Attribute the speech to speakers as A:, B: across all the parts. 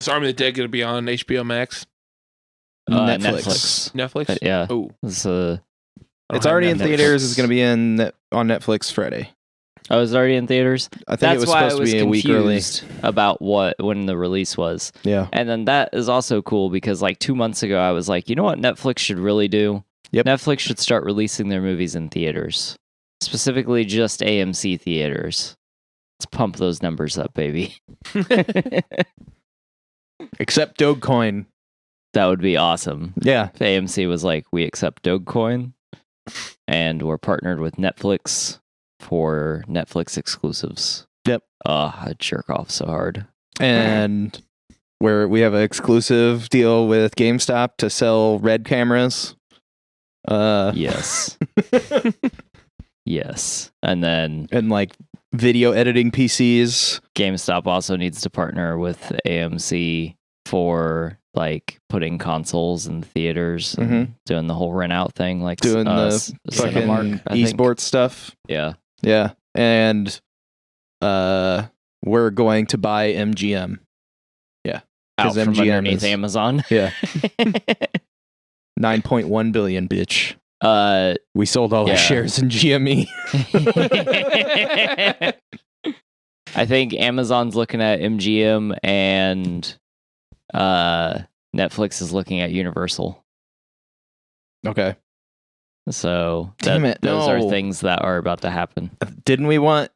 A: Is Army of the Dead going to be on HBO Max?
B: Netflix.
C: Yeah.
A: Oh,
C: It's
B: already in theaters. It's going to be on Netflix Friday.
C: Oh, it's already in theaters?
B: I think it was supposed to be a week early.
C: About when the release was.
B: Yeah.
C: And then that is also cool because like 2 months ago, I was like, you know what Netflix should really do?
B: Yep.
C: Netflix should start releasing their movies in theaters, specifically just AMC theaters. Let's pump those numbers up, baby.
B: Except Dogecoin.
C: That would be awesome.
B: Yeah.
C: If AMC was like, we accept Dogecoin and we're partnered with Netflix for Netflix exclusives.
B: Yep.
C: I'd jerk off so hard.
B: And where we have an exclusive deal with GameStop to sell Red cameras.
C: Yes. Yes. And then
B: like video editing PCs.
C: GameStop also needs to partner with AMC for like putting consoles in theaters and doing the whole rent out thing, like
B: doing the fucking esports stuff.
C: Yeah.
B: Yeah. And we're going to buy MGM. Yeah.
C: Out from
B: MGM
C: underneath Amazon.
B: Yeah. 9.1 billion, bitch. We sold all our shares in GME.
C: I think Amazon's looking at MGM and Netflix is looking at Universal.
B: Okay.
C: So
B: those
C: are things that are about to happen.
B: Didn't we want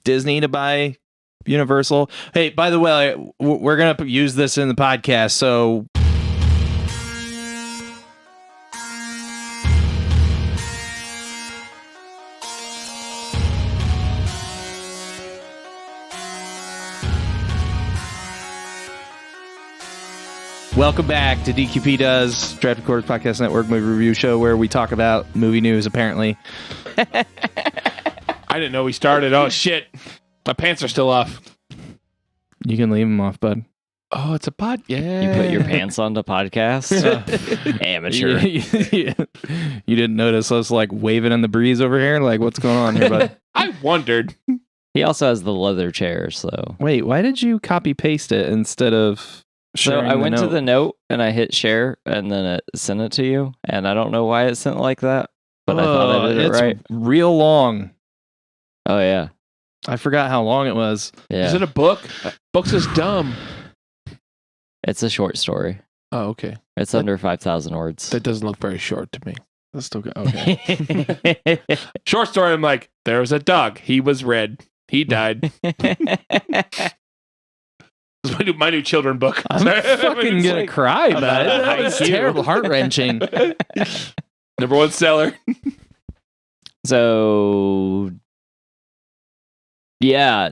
B: Disney to buy Universal? Hey, by the way, we're going to use this in the podcast, so... Welcome back to DQP Does, Draft Recorders Podcast Network movie review show where we talk about movie news, apparently.
A: I didn't know we started. Oh, shit. My pants are still off.
B: You can leave them off, bud.
A: Oh, it's a pod. Yeah.
C: You put your pants on the podcast? Amateur.
B: You didn't notice us like waving in the breeze over here? Like, what's going on here, bud?
A: I wondered.
C: He also has the leather chair, so.
B: Wait, why did you copy paste it instead of...
C: So I went to the note and I hit share and then it sent it to you. And I don't know why it sent like that, but I thought I did it right.
B: It's real long.
C: Oh, yeah.
B: I forgot how long it was.
C: Yeah.
A: Is it a book? Books is dumb.
C: It's a short story.
A: Oh, okay.
C: It's under 5,000 words.
A: That doesn't look very short to me. That's still good. Okay. Short story, I'm like, there was a dog. He was red. He died. It's my new children book.
B: I'm fucking gonna cry about it. It's terrible, heart-wrenching.
A: Number one seller.
C: So, yeah,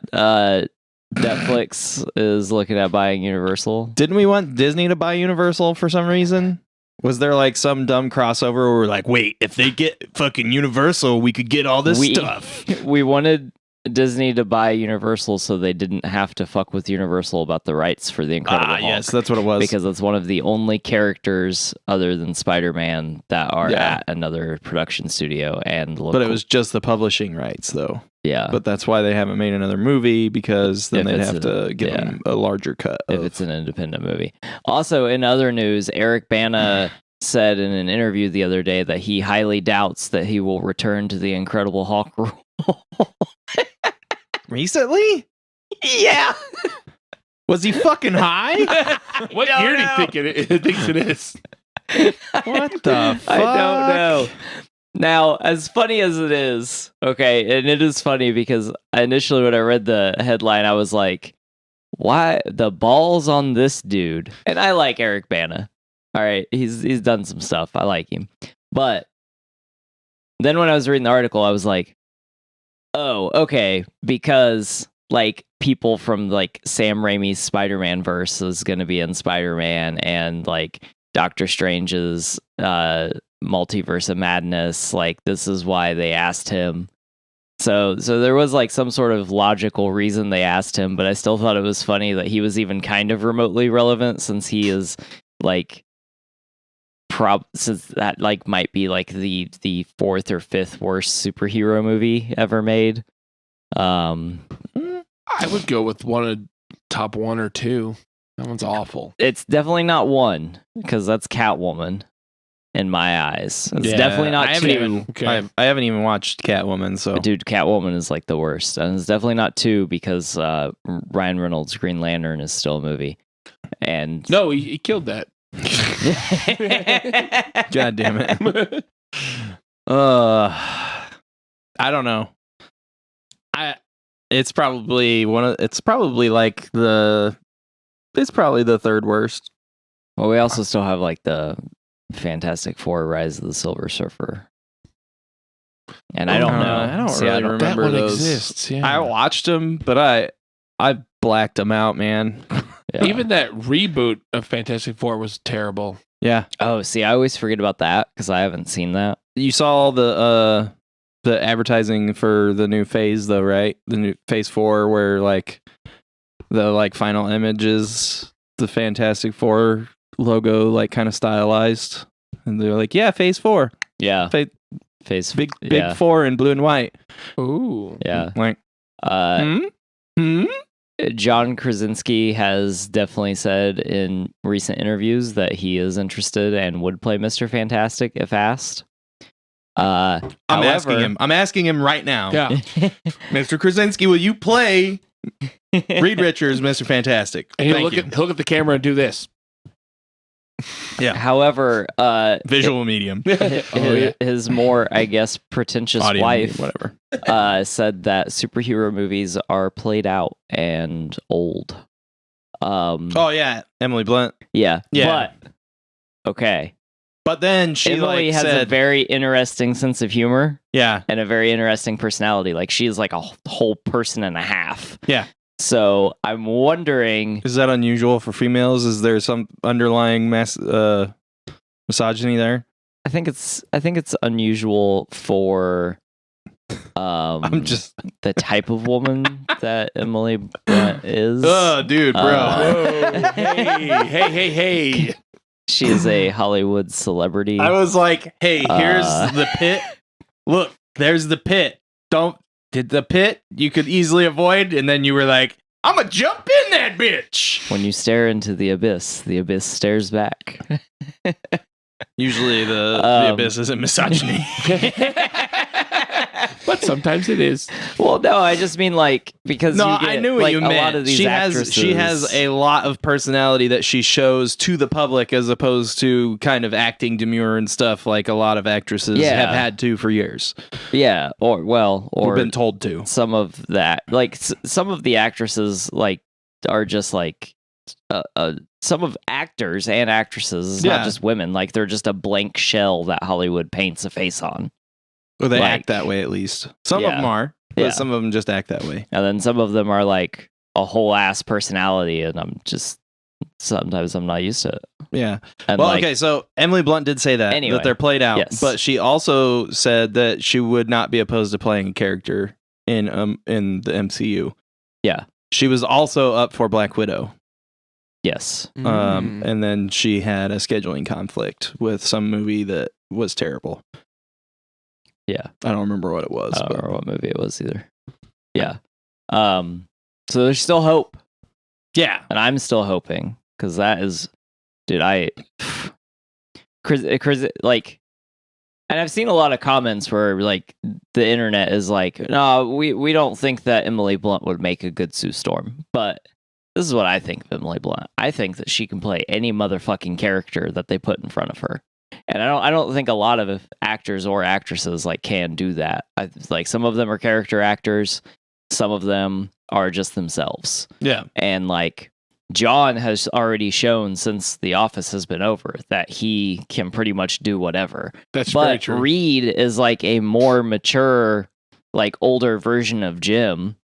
C: Netflix is looking at buying Universal.
B: Didn't we want Disney to buy Universal for some reason? Was there like some dumb crossover where we're like, wait, if they get fucking Universal, we could get all this stuff?
C: We wanted Disney to buy Universal so they didn't have to fuck with Universal about the rights for the Incredible Hulk.
B: Yes, that's what it was.
C: Because it's one of the only characters other than Spider-Man that are at another production studio. But
B: it was just the publishing rights, though.
C: Yeah.
B: But that's why they haven't made another movie, because then they'd have to give them a larger cut.
C: If it's an independent movie. Also, in other news, Eric Bana said in an interview the other day that he highly doubts that he will return to the Incredible Hulk role.
B: Recently?
C: Yeah.
B: Was he fucking high?
A: What year do you think it thinks it is?
B: What the fuck?
C: I don't know. Now, as funny as it is, okay, and it is funny because initially when I read the headline, I was like, why the balls on this dude? And I like Eric Bana. All right, he's done some stuff. I like him. But then when I was reading the article, I was like, oh, okay, because like people from like Sam Raimi's Spider-Man verse is going to be in Spider-Man, and like Doctor Strange's Multiverse of Madness, like this is why they asked him. So there was like some sort of logical reason they asked him, but I still thought it was funny that he was even kind of remotely relevant, since he is like since that like might be like the fourth or fifth worst superhero movie ever made.
A: I would go with top one or two. That one's awful.
C: It's definitely not 1 because that's Catwoman in my eyes. It's
B: Yeah,
C: definitely not
B: I haven't
C: 2.
B: even
A: Okay.
B: I haven't even watched Catwoman, so
C: But dude, Catwoman is like the worst, and it's definitely not 2 because Ryan Reynolds' Green Lantern is still a movie, and
A: No, he killed that.
B: God damn it. I don't know. It's probably the third worst.
C: Well, we also still have like the Fantastic Four: Rise of the Silver Surfer, and I don't know.
B: I don't
C: See,
B: really
C: I don't-
B: remember
A: that one
B: those.
A: exists. Yeah.
B: I watched them, but I blacked them out, man.
C: Yeah.
A: Even that reboot of Fantastic Four was terrible.
B: Yeah,
C: Oh, see, I always forget about that because I haven't seen that.
B: you saw all the advertising for the new phase, though, right? The new Phase 4, where like the like final images, the Fantastic Four logo, like kind of stylized, and they're like, yeah, Phase 4,
C: Yeah,
B: Fa-
C: Phase
B: big
C: yeah,
B: 4 in blue and white.
A: Ooh.
C: yeah.
B: Like,
C: Uh,
B: hmm?
C: John Krasinski has definitely said in recent interviews that he is interested and would play Mr. Fantastic if asked.
B: I'm asking him right now.
A: Yeah.
B: Mr. Krasinski, will you play Reed Richards, Mr. Fantastic?
A: And he'll
B: Thank
A: look
B: you.
A: at the camera and do this.
B: Yeah.
C: However,
B: Visual medium.
C: his more, I guess, pretentious
B: Audio
C: wife
B: medium, whatever.
C: said that superhero movies are played out and old.
B: Oh yeah, Emily Blunt.
C: Yeah.
B: Yeah.
C: But okay.
B: But then she
C: Emily
B: like
C: has a
B: said,
C: very interesting sense of humor
B: yeah,
C: and a very interesting personality. Like she's like a whole person and a half.
B: Yeah.
C: So I'm wondering.
B: is that unusual for females? Is there some underlying misogyny there?
C: I think it's unusual for
B: I'm just,
C: the type of woman that Emily Blunt is.
B: oh, dude, bro.
C: Uh,
A: Hey.
C: She is a Hollywood celebrity.
B: I was like, hey, here's
C: Uh,
B: the pit. Look, there's the pit. Did the pit you could easily avoid, and then you were like, I'm gonna jump in that bitch.
C: When you stare into the abyss stares back.
B: Usually the abyss isn't misogyny.
A: But sometimes it is.
C: Well, no, I just mean like because
B: No,
C: you get,
B: I knew what
C: like,
B: you
C: a
B: meant.
C: lot of these
B: She
C: actresses.
B: has a lot of personality that she shows to the public, as opposed to kind of acting demure and stuff like a lot of actresses
C: Yeah.
B: have had to for years.
C: Yeah, or
B: been told to.
C: some of that. Like some of the actresses like are just like some of actors and actresses,
B: Yeah.
C: not just women. Like they're just a blank shell that Hollywood paints a face on.
B: Or they
C: Like-
B: act that way, at least. Some
C: Yeah.
B: of them are, but
C: Yeah.
B: some of them just act that way.
C: And then some of them are like a whole ass personality, and sometimes I'm not used to it.
B: Yeah.
C: And
B: Well,
C: like,
B: okay, so Emily Blunt did say that
C: Anyway,
B: they're played out,
C: yes.
B: but she also said that she would not be opposed to playing a character in the MCU.
C: Yeah.
B: She was also up for Black Widow.
C: yes.
A: Mm.
B: And then she had a scheduling conflict with some movie that was terrible.
C: Yeah.
B: I don't remember what it was.
C: I don't
B: but
C: remember what movie it was either. Yeah. So there's still hope,
B: yeah.
C: and I'm still hoping because that is, dude. Chris, like, and I've seen a lot of comments where like the internet is like, no, we don't think that Emily Blunt would make a good Sue Storm, but this is what I think of Emily Blunt. I think that she can play any motherfucking character that they put in front of her. And I don't think a lot of actors or actresses like can do that. Like some of them are character actors, some of them are just themselves.
B: Yeah.
C: And like John has already shown since The Office has been over that he can pretty much do whatever.
A: That's very
C: But
A: true.
C: Reed is like a more mature, like older version of Jim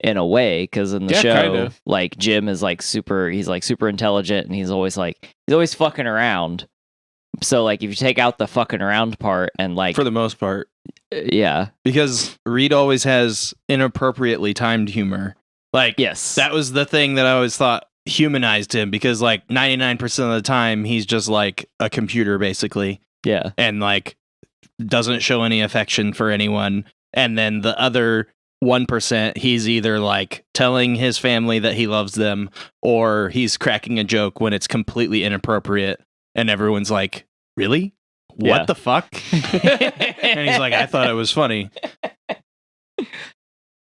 C: in a way, because in the
A: Yeah,
C: show,
A: kinda.
C: like Jim is like he's like super intelligent, and he's always fucking around. So like if you take out the fucking around part and like
B: For the most part.
C: yeah,
B: Because Reed always has inappropriately timed humor. Like,
C: yes,
B: that was the thing that I always thought humanized him, because like 99% of the time he's just like a computer basically,
C: yeah,
B: and like doesn't show any affection for anyone. And then the other 1%, he's either like telling his family that he loves them, or he's cracking a joke when it's completely inappropriate, and everyone's like, "Really?
C: Yeah.
B: What the fuck?" And he's like, "I thought it was funny."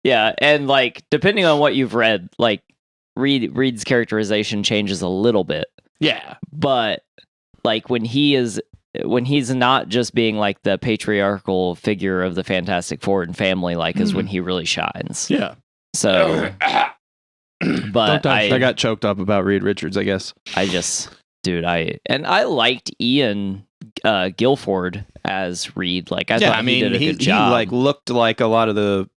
C: Yeah, and like depending on what you've read, like Reed's characterization changes a little bit,
A: Yeah.
C: but like when he's not just being like the patriarchal figure of the Fantastic Four and family, like is when he really shines.
A: Yeah.
C: So, but
B: I got choked up about Reed Richards, I guess.
C: I liked Ian Guilford as Reed. Like I thought he did a good job.
B: He like looked like a lot of the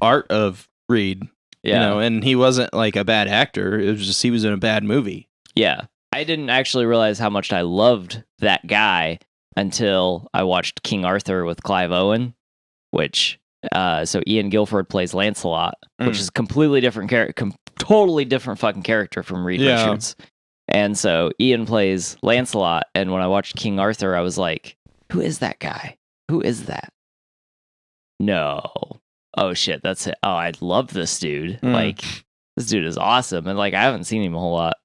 B: art of Reed,
C: Yeah.
B: you know, and he wasn't like a bad actor. It was just he was in a bad movie.
C: Yeah. I didn't actually realize how much I loved that guy until I watched King Arthur with Clive Owen, which so Ian Guilford plays Lancelot, which is a completely different character, totally different fucking character from Reed Richards. And so Ian plays Lancelot, and when I watched King Arthur, I was like, who is that guy? Who is that? No. Oh shit, that's it. Oh, I love this dude. Like, this dude is awesome. And like, I haven't seen him a whole lot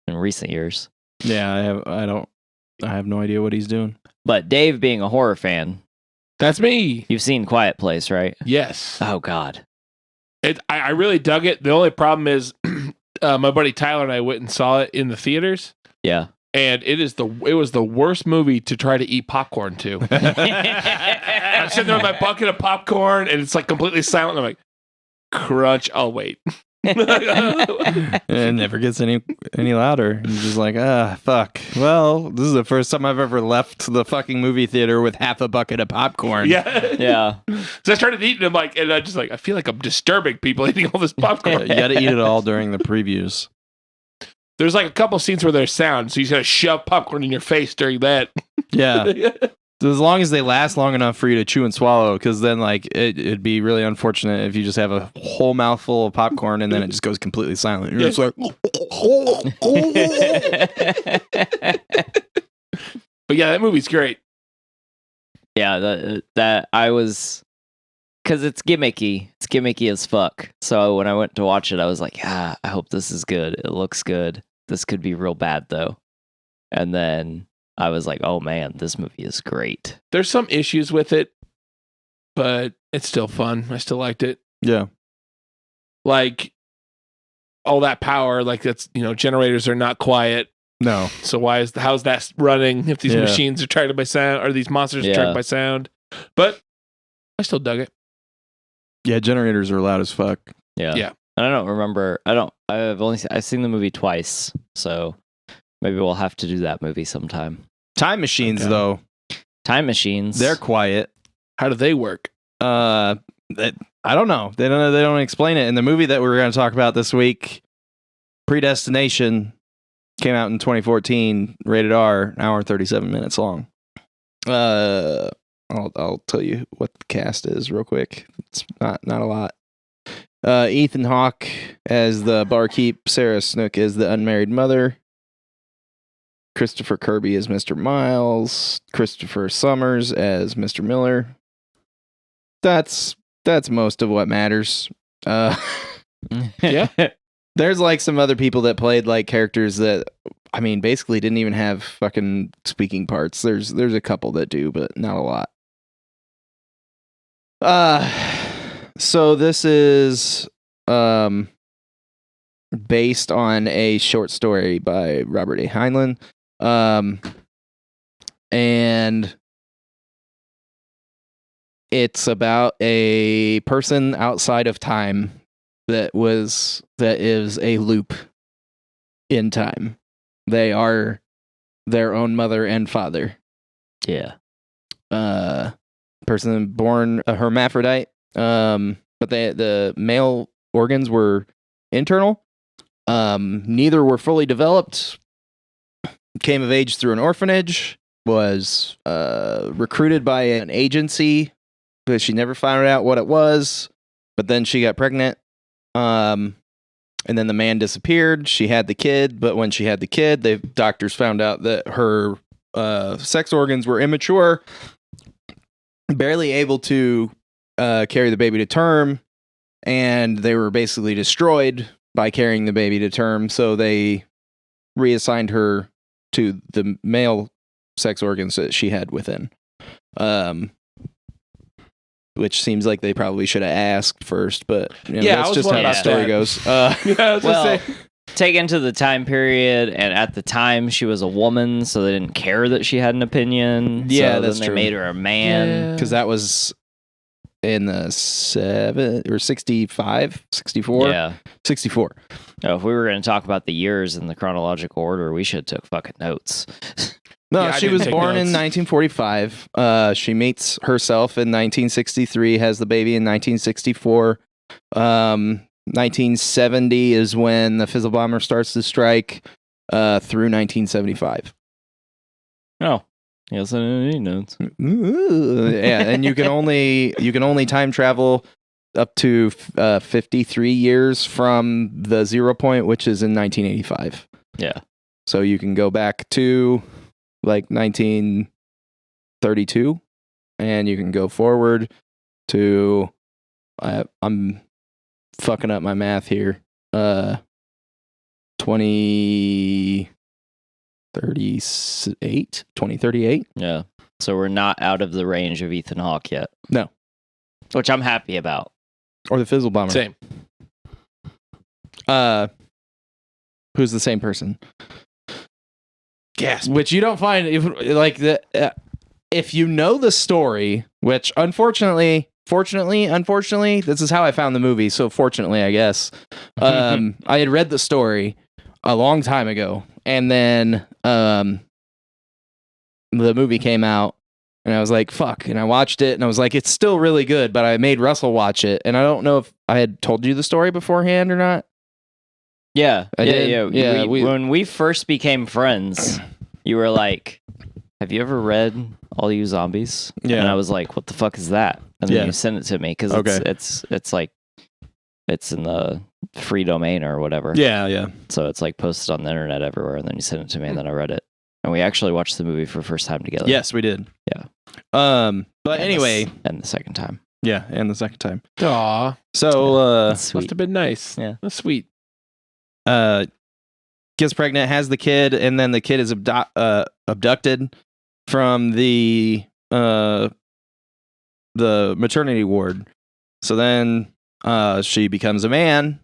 C: in recent years.
B: Yeah, I have no idea what he's doing.
C: But Dave, being a horror fan,
A: That's me.
C: you've seen Quiet Place, right?
A: Yes.
C: Oh God.
A: I really dug it. The only problem is my buddy Tyler and I went and saw it in the theaters.
C: Yeah.
A: And it was the worst movie to try to eat popcorn to. I'm sitting there with my bucket of popcorn, and it's like completely silent. I'm like, crunch. I'll wait.
B: It never gets any louder. You're just like, fuck. Well, this is the first time I've ever left the fucking movie theater with half a bucket of popcorn.
A: Yeah.
C: Yeah.
A: So I started eating them, and I just like, I feel like I'm disturbing people eating all this popcorn.
B: You got to eat it all during the previews.
A: There's like a couple scenes where there's sound, so you just gotta shove popcorn in your face during that.
B: Yeah. As long as they last long enough for you to chew and swallow, because then like it'd be really unfortunate if you just have a whole mouthful of popcorn and then it just goes completely silent. You're just like,
A: but yeah, that movie's great.
C: Yeah, that I was, because it's gimmicky. It's gimmicky as fuck. So when I went to watch it, I was like, I hope this is good. It looks good. This could be real bad though. And then I was like, oh man, this movie is great.
A: There's some issues with it, but it's still fun. I still liked it.
B: yeah.
A: Like all that power, like that's, generators are not quiet.
B: No.
A: So how's that running if these
B: Yeah.
A: machines are tracked by sound, or these monsters are tracked by sound? But I still dug it.
B: Yeah, generators are loud as fuck.
C: Yeah.
A: Yeah.
C: And I don't remember. I've seen the movie twice, so maybe we'll have to do that movie sometime.
B: Time machines,
A: Okay.
B: though,
C: Time machines.
B: they're quiet.
A: How do they work?
B: I don't know. They don't explain it. In the movie that we're going to talk about this week, Predestination, came out in 2014, rated R, an hour and 37 minutes long. I'll tell you what the cast is real quick. It's not a lot. Ethan Hawke as the barkeep, Sarah Snook as the unmarried mother, Christopher Kirby as Mr. Miles, Christopher Summers as Mr. Miller. That's most of what matters.
A: Yeah.
B: There's like some other people that played like characters that, I mean, basically didn't even have fucking speaking parts. There's a couple that do, but not a lot. So this is based on a short story by Robert A. Heinlein. And it's about a person outside of time that is a loop in time. They are their own mother and father.
C: Yeah.
B: Person born a hermaphrodite, but the male organs were internal. Neither were fully developed. Came of age through an orphanage. Was recruited by an agency, but she never found out what it was. But then she got pregnant. And then the man disappeared. She had the kid, but when she had the kid, the doctors found out that her sex organs were immature, barely able to carry the baby to term. and they were basically destroyed by carrying the baby to term. So they reassigned her to the male sex organs that she had within. Which seems like they probably should have asked first, but
A: Yeah, I
B: that's
A: was
B: just how
A: wondering
B: the
A: about
B: story
A: that.
B: goes.
A: Yeah, I was
C: Well,
A: gonna say.
C: take into the time period, and at the time she was a woman, so they didn't care that she had an opinion.
B: Yeah,
C: so
B: that's
C: then
B: true.
C: They made her a man.
B: Because that was in the 65, 64?
C: Yeah.
B: 64.
C: Oh, if we were going to talk about the years in the chronological order, we should have took fucking notes.
B: No,
A: Yeah, I
B: she
A: didn't
B: was
A: take
B: born in
A: notes.
B: 1945. She meets herself in 1963, has the baby in 1964. 1970 is when the Fizzle Bomber starts to strike through 1975.
C: Oh, yes, I didn't need notes.
B: Yeah, and you can only time travel up to 53 years from the 0 point, which is in 1985.
C: Yeah.
B: So you can go back to like 1932, and you can go forward to I'm fucking up my math here. 2038.
C: Yeah. So we're not out of the range of Ethan Hawke yet.
B: No.
C: Which I'm happy about.
B: Or the Fizzle Bomber.
A: Same.
B: Who's the same person?
A: Gasp.
B: Which you don't find if you know the story, which unfortunately, this is how I found the movie. So fortunately, I guess, I had read the story a long time ago, and then the movie came out, and I was like, fuck. And I watched it, and I was like, it's still really good, but I made Russell watch it. And I don't know if I had told you the story beforehand or not.
C: Yeah.
B: I did. Yeah,
C: when we first became friends, you were like, have you ever read All You Zombies?
B: Yeah.
C: And I was like, what the fuck is that? And then
B: Yeah.
C: you sent it to me because
B: Okay.
C: it's like, it's in the free domain or whatever.
B: Yeah.
C: So it's like posted on the internet everywhere. And then you sent it to me and then I read it. And we actually watched the movie for the first time together.
B: Yes, we did.
C: Yeah.
B: But
C: And
B: anyway,
C: and the second time.
B: yeah, and the second time.
A: Aw,
B: So,
C: That's
A: must
C: sweet.
A: have been nice.
C: Yeah.
A: That's sweet.
B: gets pregnant, has the kid, and then the kid is abducted from the maternity ward. So then she becomes a man,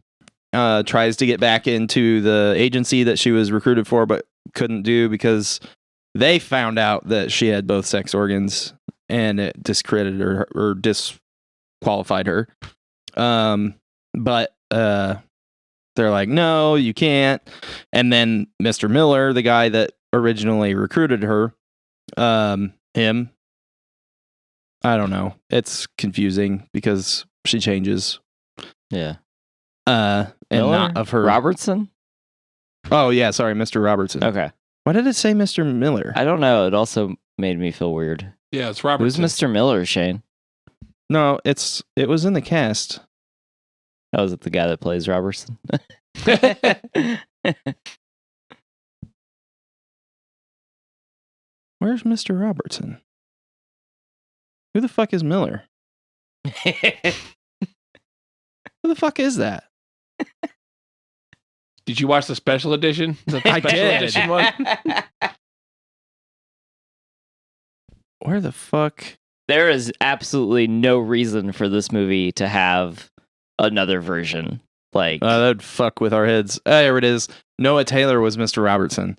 B: tries to get back into the agency that she was recruited for, but couldn't do because they found out that she had both sex organs, and it discredited her or disqualified her. But they're like, no, you can't. And then Mr. Miller, the guy that originally recruited her, him, I don't know. It's confusing because she changes.
C: Yeah.
B: And
C: Miller?
B: not of her.
C: Robertson?
B: Oh, yeah. Sorry, Mr. Robertson.
C: Okay.
B: Why did it say Mr. Miller?
C: I don't know. It also made me feel weird.
A: Yeah, it's
C: Who's
A: Robertson.
C: Mr. Miller, Shane?
B: No, it was in the cast.
C: Oh, is it the guy that plays Robertson?
B: Where's Mr. Robertson? Who the fuck is Miller? Who the fuck is that?
A: Did you watch the special edition? The
B: I
A: special
B: did.
A: edition one?
B: Where the fuck?
C: There is absolutely no reason for this movie to have another version. Like,
B: That'd fuck with our heads. There it is. Noah Taylor was Mr. Robertson.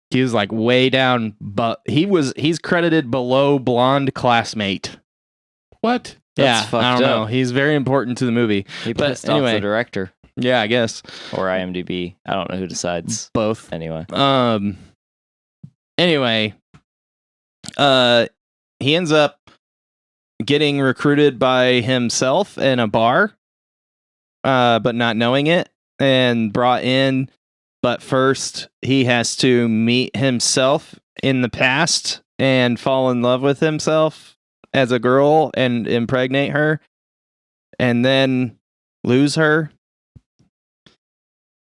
B: He was like way down, but he's credited below blonde classmate.
A: What?
C: That's
B: I
C: fucked
B: don't know.
C: up.
B: He's very important to the movie.
C: he
B: but
C: pissed off
B: anyway.
C: the director
B: Yeah, I guess
C: or IMDb. I don't know who decides.
B: both.
C: Anyway,
B: Anyway, he ends up getting recruited by himself in a bar, but not knowing it, and brought in. But first, he has to meet himself in the past and fall in love with himself as a girl and impregnate her, and then lose her.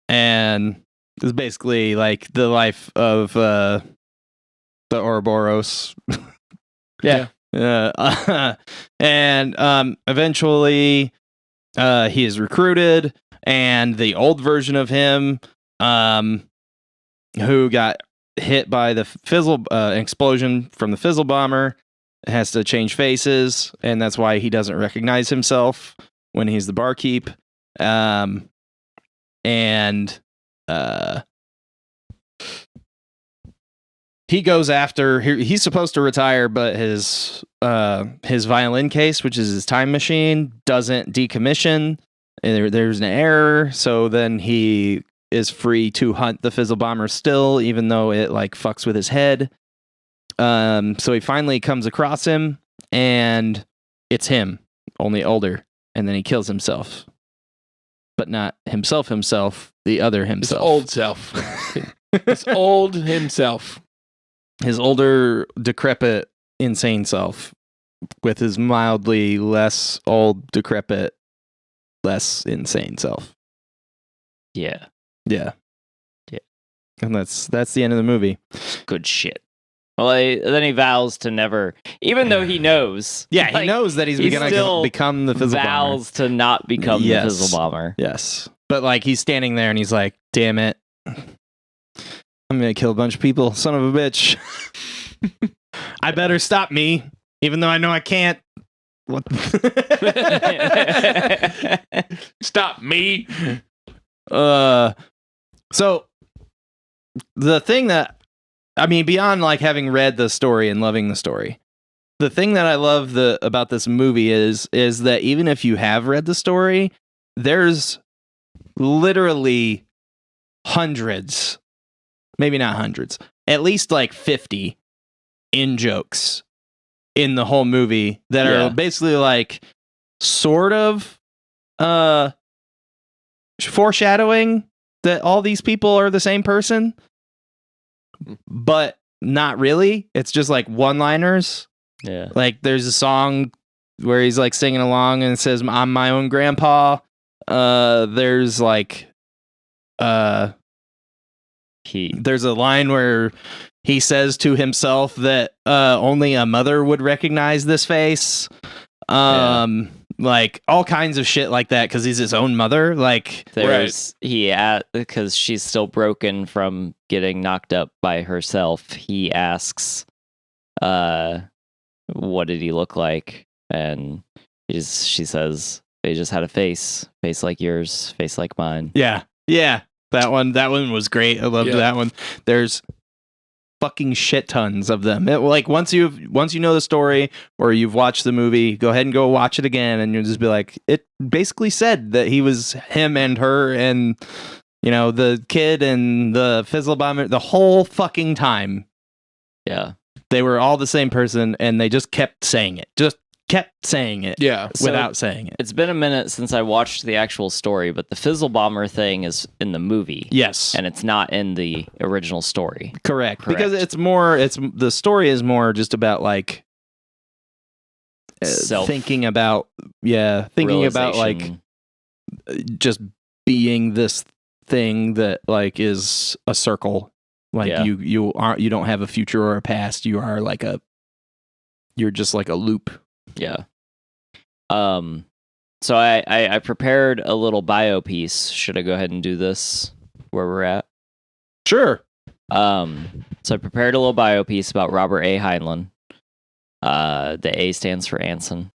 B: And it's basically like the life of the Ouroboros.
C: Yeah.
B: And eventually he is recruited, and the old version of him, who got hit by the fizzle explosion from the fizzle bomber, has to change faces, and that's why he doesn't recognize himself when he's the barkeep. He goes after. He's supposed to retire, but his violin case, which is his time machine, doesn't decommission. And there's an error, so then he is free to hunt the fizzle bomber still, even though it like fucks with his head. So he finally comes across him, and it's him, only older, and then he kills himself, but not himself, the other himself,
A: His old self. His old himself.
B: His older, decrepit, insane self, with his mildly less old, decrepit, less insane self.
C: Yeah.
B: Yeah.
C: Yeah.
B: And that's the end of the movie.
C: Good shit. Well, then he vows to never, even though he knows.
B: Yeah,
C: like,
B: he knows that he's
C: he
B: going
C: still
B: to become the fizzle bomber.
C: vows to not become the fizzle bomber.
B: Yes. But like he's standing there and he's like, damn it. I'm going to kill a bunch of people. Son of a bitch. I better stop me, even though I know I can't. What?
A: Stop me.
B: So the thing that, I mean, beyond like having read the story and loving the story, the thing that I love about this movie is that even if you have read the story, there's literally hundreds, maybe not hundreds, at least like 50 in jokes in the whole movie that are basically like sort of foreshadowing that all these people are the same person, but not really. It's just like one-liners.
C: Yeah.
B: Like there's a song where he's like singing along and it says, "I'm my own grandpa." There's like there's a line where he says to himself that only a mother would recognize this face. Like all kinds of shit like that because he's his own mother. Like
C: because she's still broken from getting knocked up by herself. He asks, "What did he look like?" And she says, "He just had a face like yours, face like mine."
B: Yeah. That one was great. I loved that one. There's fucking shit tons of them. Like once you know the story or you've watched the movie, go ahead and go watch it again, and you'll just be like, it basically said that he was him and her and the kid and the fizzle bomber the whole fucking time.
C: Yeah, they
B: were all the same person, and they just kept saying it.
A: Yeah.
B: Without saying it.
C: It's been a minute since I watched the actual story, but the fizzle bomber thing is in the movie.
B: Yes.
C: And it's not in the original story.
B: Correct. Because the story is more just about like thinking about like just being this thing that like is a circle. Like you don't have a future or a past. You're just like a loop.
C: Yeah. So I prepared a little bio piece. Should I go ahead and do this where we're at?
B: Sure.
C: So I prepared a little bio piece about Robert A. Heinlein. The A stands for Anson.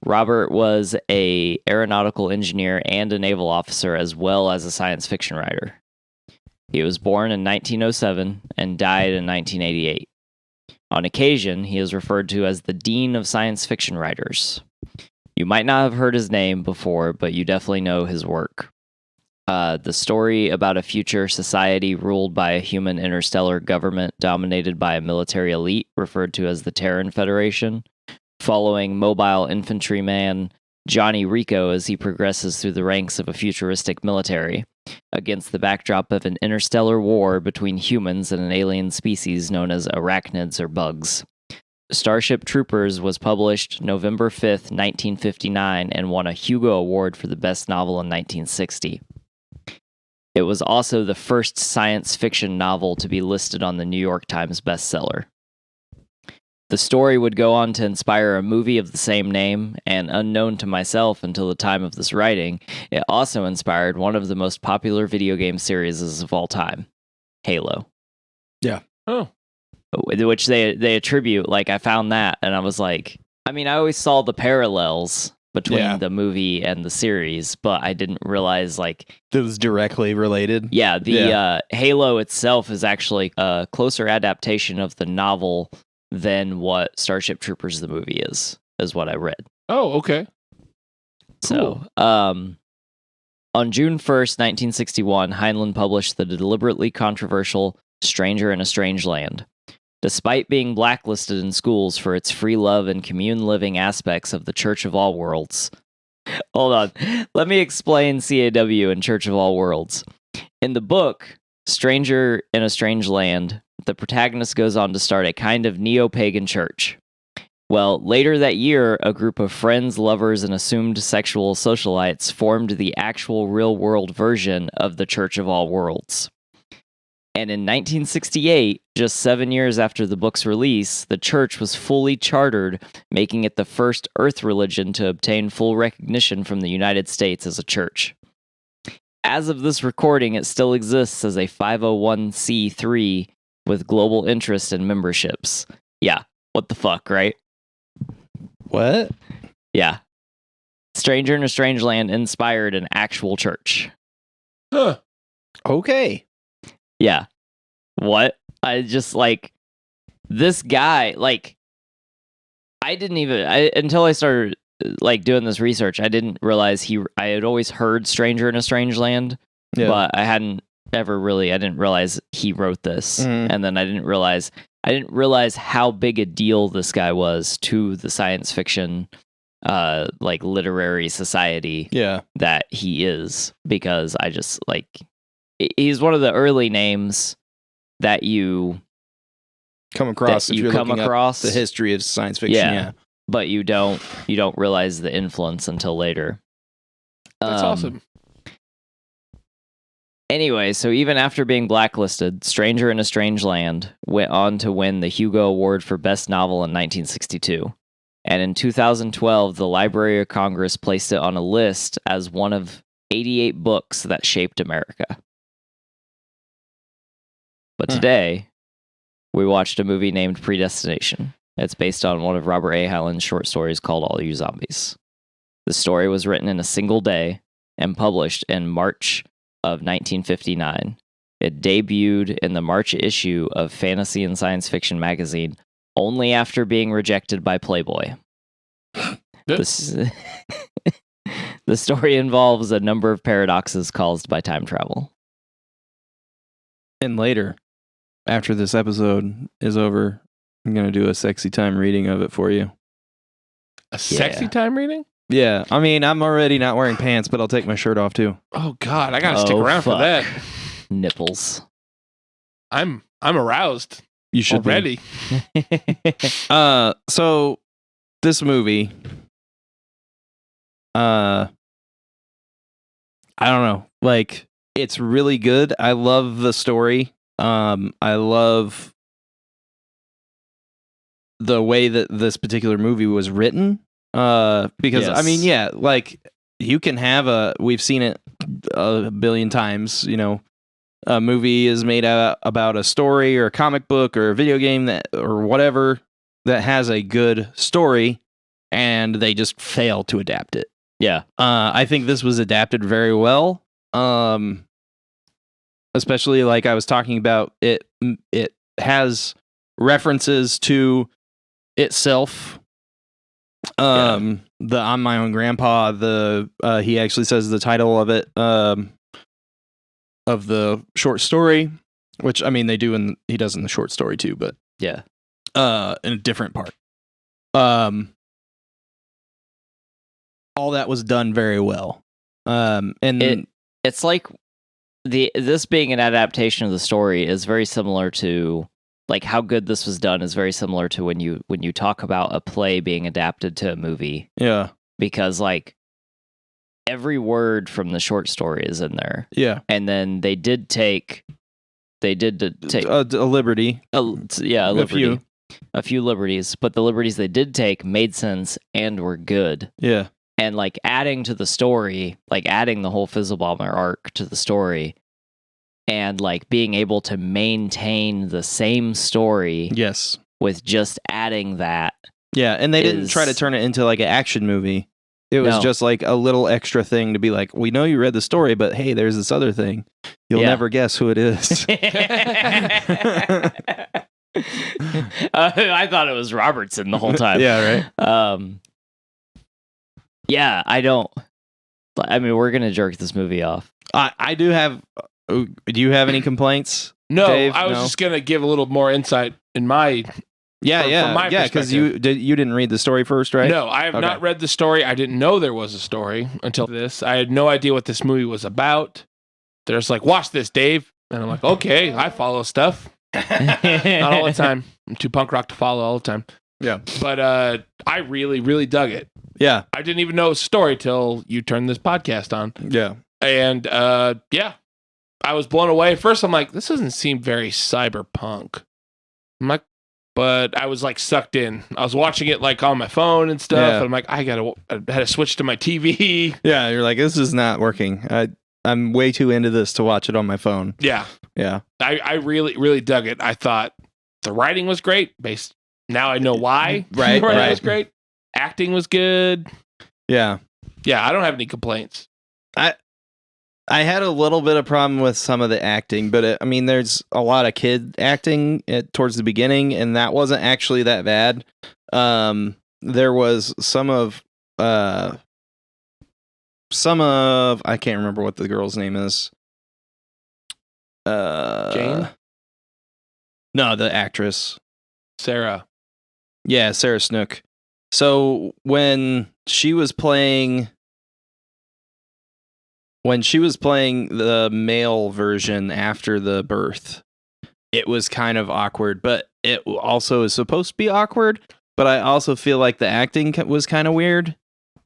C: Robert was a aeronautical engineer and a naval officer, as well as a science fiction writer. He was born in 1907 and died in 1988. On occasion, he is referred to as the Dean of Science Fiction Writers. You might not have heard his name before, but you definitely know his work. The story about a future society ruled by a human interstellar government dominated by a military elite referred to as the Terran Federation, following mobile infantryman Johnny Rico as he progresses through the ranks of a futuristic military, against the backdrop of an interstellar war between humans and an alien species known as arachnids or bugs. Starship Troopers was published November 5th, 1959, and won a Hugo Award for the best novel in 1960. It was also the first science fiction novel to be listed on the New York Times bestseller. The story would go on to inspire a movie of the same name, and unknown to myself until the time of this writing, it also inspired one of the most popular video game series of all time, Halo.
B: Yeah.
A: Oh.
C: Which they attribute, like, I found that, and I was like, I mean, I always saw the parallels between the movie and the series, but I didn't realize, like...
B: It was directly related.
C: Yeah, the Halo itself is actually a closer adaptation of the novel than what Starship Troopers the movie is what I read.
A: Oh, okay.
C: Cool. So, on June 1st, 1961, Heinlein published the deliberately controversial Stranger in a Strange Land. Despite being blacklisted in schools for its free love and commune living aspects of the Church of All Worlds. Hold on. Let me explain CAW and Church of All Worlds. In the book, Stranger in a Strange Land, the protagonist goes on to start a kind of neo-pagan church. Well, later that year, a group of friends, lovers, and assumed sexual socialites formed the actual real-world version of the Church of All Worlds. And in 1968, just 7 years after the book's release, the church was fully chartered, making it the first Earth religion to obtain full recognition from the United States as a church. As of this recording, it still exists as a 501c3 with global interest and memberships. Yeah, what the fuck, right?
B: What?
C: Yeah. Stranger in a Strange Land inspired an actual church.
A: Huh.
B: Okay.
C: Yeah. What? I just, like, this guy, like, until I started, like, doing this research, I didn't realize I had always heard Stranger in a Strange Land, but I didn't realize he wrote this. And then I didn't realize how big a deal this guy was to the science fiction, like, literary society that he is, because I just, like, he's one of the early names that you
B: come across if you're looking up the history of science fiction. Yeah.
C: But you don't realize the influence until later.
A: That's awesome.
C: Anyway, so even after being blacklisted, Stranger in a Strange Land went on to win the Hugo Award for Best Novel in 1962. And in 2012, the Library of Congress placed it on a list as one of 88 books that shaped America. But today, we watched a movie named Predestination. It's based on one of Robert A. Heinlein's short stories called All You Zombies. The story was written in a single day and published in March of 1959. It debuted in the March issue of Fantasy and Science Fiction magazine only after being rejected by Playboy. The story involves a number of paradoxes caused by time travel.
B: And later, after this episode is over, I'm going to do a sexy time reading of it for you.
A: A sexy time reading?
B: Yeah. I mean, I'm already not wearing pants, but I'll take my shirt off too.
A: Oh, God. I got to stick around for that.
C: Nipples.
A: I'm aroused.
B: You should
A: already.
B: So this movie, I don't know. Like, it's really good. I love the story. I love the way that this particular movie was written. Because I mean, yeah, like you can have we've seen it a billion times, you know, a movie is made about a story or a comic book or a video game or whatever that has a good story and they just fail to adapt it.
C: Yeah.
B: I think this was adapted very well. Especially like I was talking about, it has references to itself. The I'm My Own Grandpa, he actually says the title of it, of the short story, which I mean he does in the short story too, but
C: yeah,
B: in a different part. All that was done very well. And
C: it's like this being an adaptation of the story is very similar to, like, how good this was done is very similar to when you talk about a play being adapted to a movie.
B: Yeah.
C: Because, like, every word from the short story is in there.
B: Yeah.
C: And then they did take
B: a liberty.
C: A liberty.
B: Few.
C: a few liberties, but the liberties they did take made sense and were good.
B: Yeah.
C: And like adding to the story, like adding the whole Fizzlebomber arc to the story, and like being able to maintain the same story
B: Yes.
C: with just adding that.
B: Yeah, and they didn't try to turn it into like an action movie. It was just like a little extra thing to be like, we know you read the story, but hey, there's this other thing. You'll never guess who it is.
C: I thought it was Robertson the whole time.
B: Yeah, right.
C: Yeah, I mean, we're gonna jerk this movie off.
B: I do have. Do you have any complaints?
A: No,
B: Dave?
A: I was
B: No?
A: just gonna give a little more insight in my. from my
B: because you didn't read the story first, right?
A: No, I have not read the story. I didn't know there was a story until this. I had no idea what this movie was about. They're just like, watch this, Dave, and I'm like, okay, I follow stuff. Not all the time. I'm too punk rock to follow all the time.
B: Yeah,
A: but I really, really dug it.
B: Yeah,
A: I didn't even know it was a story till you turned this podcast on.
B: Yeah,
A: and I was blown away. At first, I'm like, this doesn't seem very cyberpunk. I'm like, but I was like sucked in. I was watching it like on my phone and stuff. And I'm like, I had to switch to my TV.
B: Yeah, you're like, this is not working. I'm way too into this to watch it on my phone.
A: Yeah.
B: Yeah.
A: I really, really dug it. I thought the writing was great. Now I know why.
B: Right.
A: The writing was great. Acting was good.
B: Yeah.
A: Yeah, I don't have any complaints.
B: I had a little bit of problem with some of the acting, but I mean, there's a lot of kid acting towards the beginning, and that wasn't actually that bad. There was some of I can't remember what the girl's name is.
A: Jane?
B: No, the actress.
A: Sarah.
B: Yeah, Sarah Snook. So when she was playing the male version after the birth, it was kind of awkward, but it also is supposed to be awkward. But I also feel like the acting was kind of weird.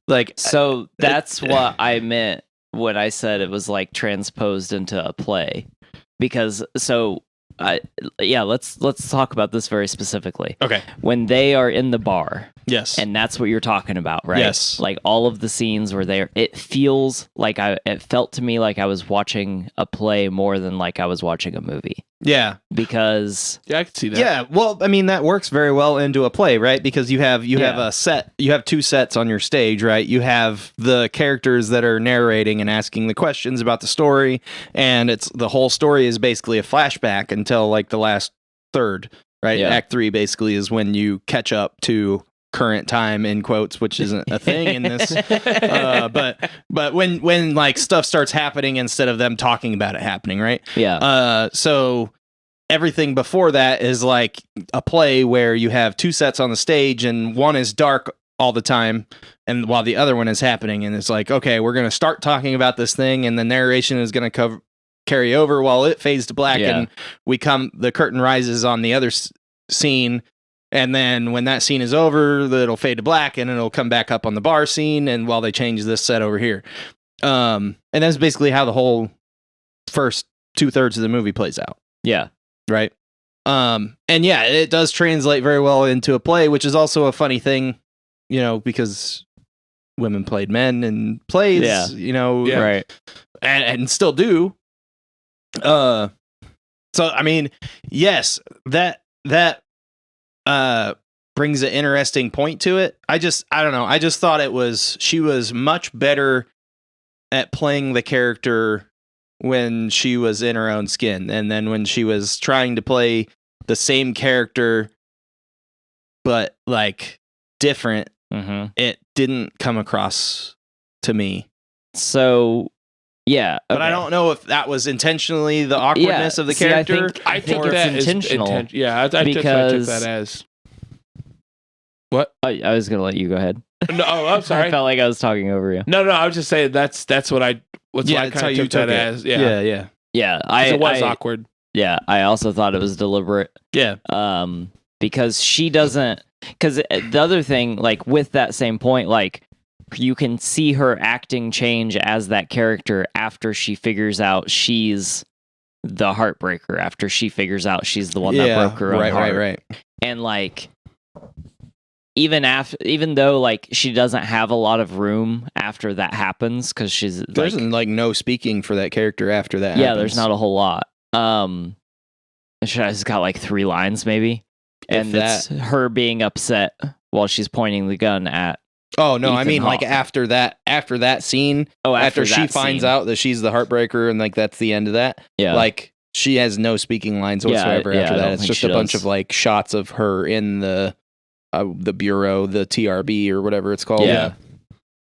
B: Like,
C: so that's what I meant when I said it was like transposed into a play, because let's talk about this very specifically.
A: Okay.
C: When they are in the bar.
B: Yes.
C: And that's what you're talking about, right?
B: Yes.
C: Like all of the scenes where it felt to me like I was watching a play more than like I was watching a movie.
B: Yeah.
C: Because
A: I could see that.
B: Yeah, well, I mean, that works very well into a play, right? Because you have a set, you have two sets on your stage, right? You have the characters that are narrating and asking the questions about the story, and the whole story is basically a flashback until like the last third, right?
C: Yeah.
B: Act 3 basically is when you catch up to current time, in quotes, which isn't a thing in this. But when like stuff starts happening instead of them talking about it happening, right?
C: Yeah.
B: So everything before that is like a play where you have two sets on the stage and one is dark all the time, and while the other one is happening, and it's like, okay, we're going to start talking about this thing, and the narration is going to carry over while it fades to black, and the curtain rises on the other scene. And then when that scene is over, it'll fade to black and it'll come back up on the bar scene. And while they change this set over here. And that's basically how the whole first 2/3 of the movie plays out.
C: Yeah.
B: Right. And yeah, it does translate very well into a play, which is also a funny thing, because women played men in plays,
C: Right.
B: And still do. So, I mean, yes, that brings an interesting point to it. I don't know. I just thought she was much better at playing the character when she was in her own skin. And then when she was trying to play the same character, but like different, it didn't come across to me.
C: So, yeah.
B: But I don't know if that was intentionally the awkwardness of the character.
A: I think
C: it's
A: that
C: intentional.
A: I took that as. What?
C: I was gonna let you go ahead.
A: No, I'm sorry.
C: I felt like I was talking over you.
A: No, I was just saying that's what I kind of took that as. Yeah.
C: Yeah.
A: It was awkward.
C: Yeah, I also thought it was deliberate.
B: Yeah.
C: Because she doesn't. Because the other thing, like with that same point, like you can see her acting change as that character after she figures out she's the heartbreaker after she figures out she's the one that broke her own heart.
B: Right.
C: And like, even though like she doesn't have a lot of room after that happens, because
B: there's like no speaking for that character after that.
C: Yeah,
B: happens.
C: there's not a whole lot. She has got like 3 lines maybe, and it's her being upset while she's pointing the gun at.
B: Oh no,
C: Ethan
B: I mean
C: Hawke.
B: like after that scene.
C: Oh,
B: after she
C: that
B: finds
C: scene.
B: out that she's the heartbreaker and like that's the end of that.
C: Yeah.
B: Like she has no speaking lines whatsoever
C: Yeah,
B: after
C: I
B: that.
C: don't
B: It's
C: think
B: just
C: she
B: a bunch
C: does.
B: of like shots of her in the bureau, the TRB or whatever it's called.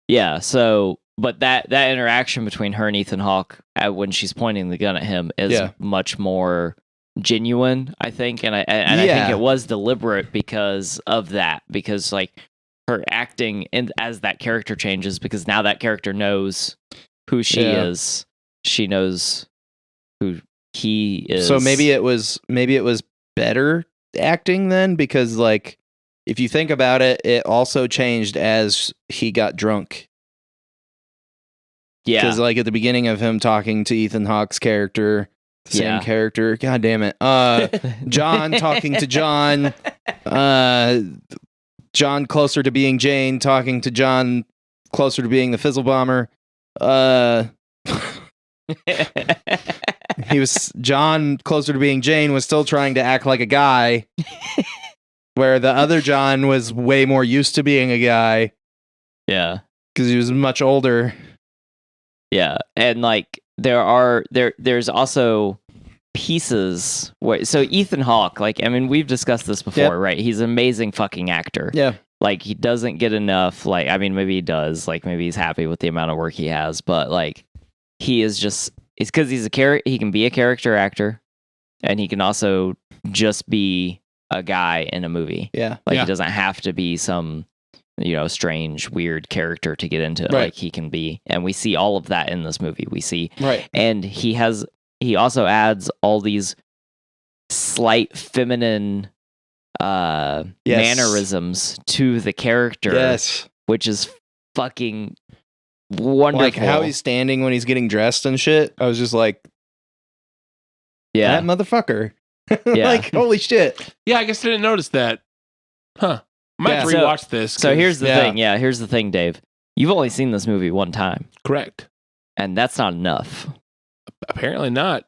C: Yeah. So, but that interaction between her and Ethan Hawke when she's pointing the gun at him is much more genuine, I think, and I think it was deliberate because of that. Because like her acting and as that character changes, because now that character knows who she is. She knows who he is.
B: So maybe it was better acting then, because like if you think about it, it also changed as he got drunk.
C: Yeah.
B: Because like at the beginning of him talking to Ethan Hawke's character, same character, god damn it. John talking to John, John closer to being Jane, talking to John closer to being the Fizzle Bomber. He was John closer to being Jane was still trying to act like a guy, where the other John was way more used to being a guy.
C: Yeah.
B: Because he was much older.
C: Yeah. And like there's also pieces where, so Ethan Hawke, like, I mean, we've discussed this before, right? He's an amazing fucking actor.
B: Yeah.
C: Like he doesn't get enough, like, I mean, maybe he does, like maybe he's happy with the amount of work he has, but like he is just, it's because he's he can be a character actor and he can also just be a guy in a movie.
B: Yeah.
C: Like he doesn't have to be some, strange, weird character to get into.
B: Right.
C: Like he can be, and we see all of that in this movie. We see,
B: right.
C: And he also adds all these slight feminine mannerisms to the character.
B: Yes.
C: Which is fucking wonderful.
B: Like how he's standing when he's getting dressed and shit. I was just like, that motherfucker.
C: Yeah.
B: Like, holy shit.
A: Yeah, I guess I didn't notice that. Huh. I might rewatch this.
C: So here's the thing. Yeah, here's the thing, Dave. You've only seen this movie one time.
A: Correct.
C: And that's not enough.
A: Apparently not.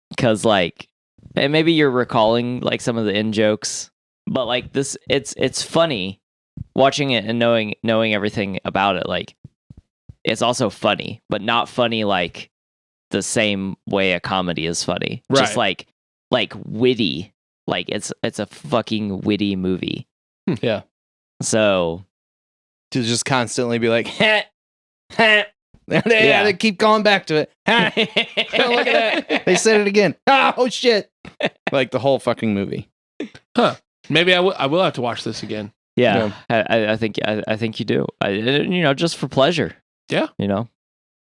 C: Because, like, and maybe you're recalling, like, some of the in-jokes, but, like, this, it's funny watching it and knowing everything about it. Like, it's also funny, but not funny, like, the same way a comedy is funny.
A: Right.
C: Just, like witty. Like, it's a fucking witty movie.
B: Yeah.
C: So
B: to just constantly be like, they keep going back to it. Look at that. They said it again. Oh shit. Like the whole fucking movie.
A: Huh. Maybe I will have to watch this again.
C: Yeah. I think you do. Just for pleasure.
A: Yeah.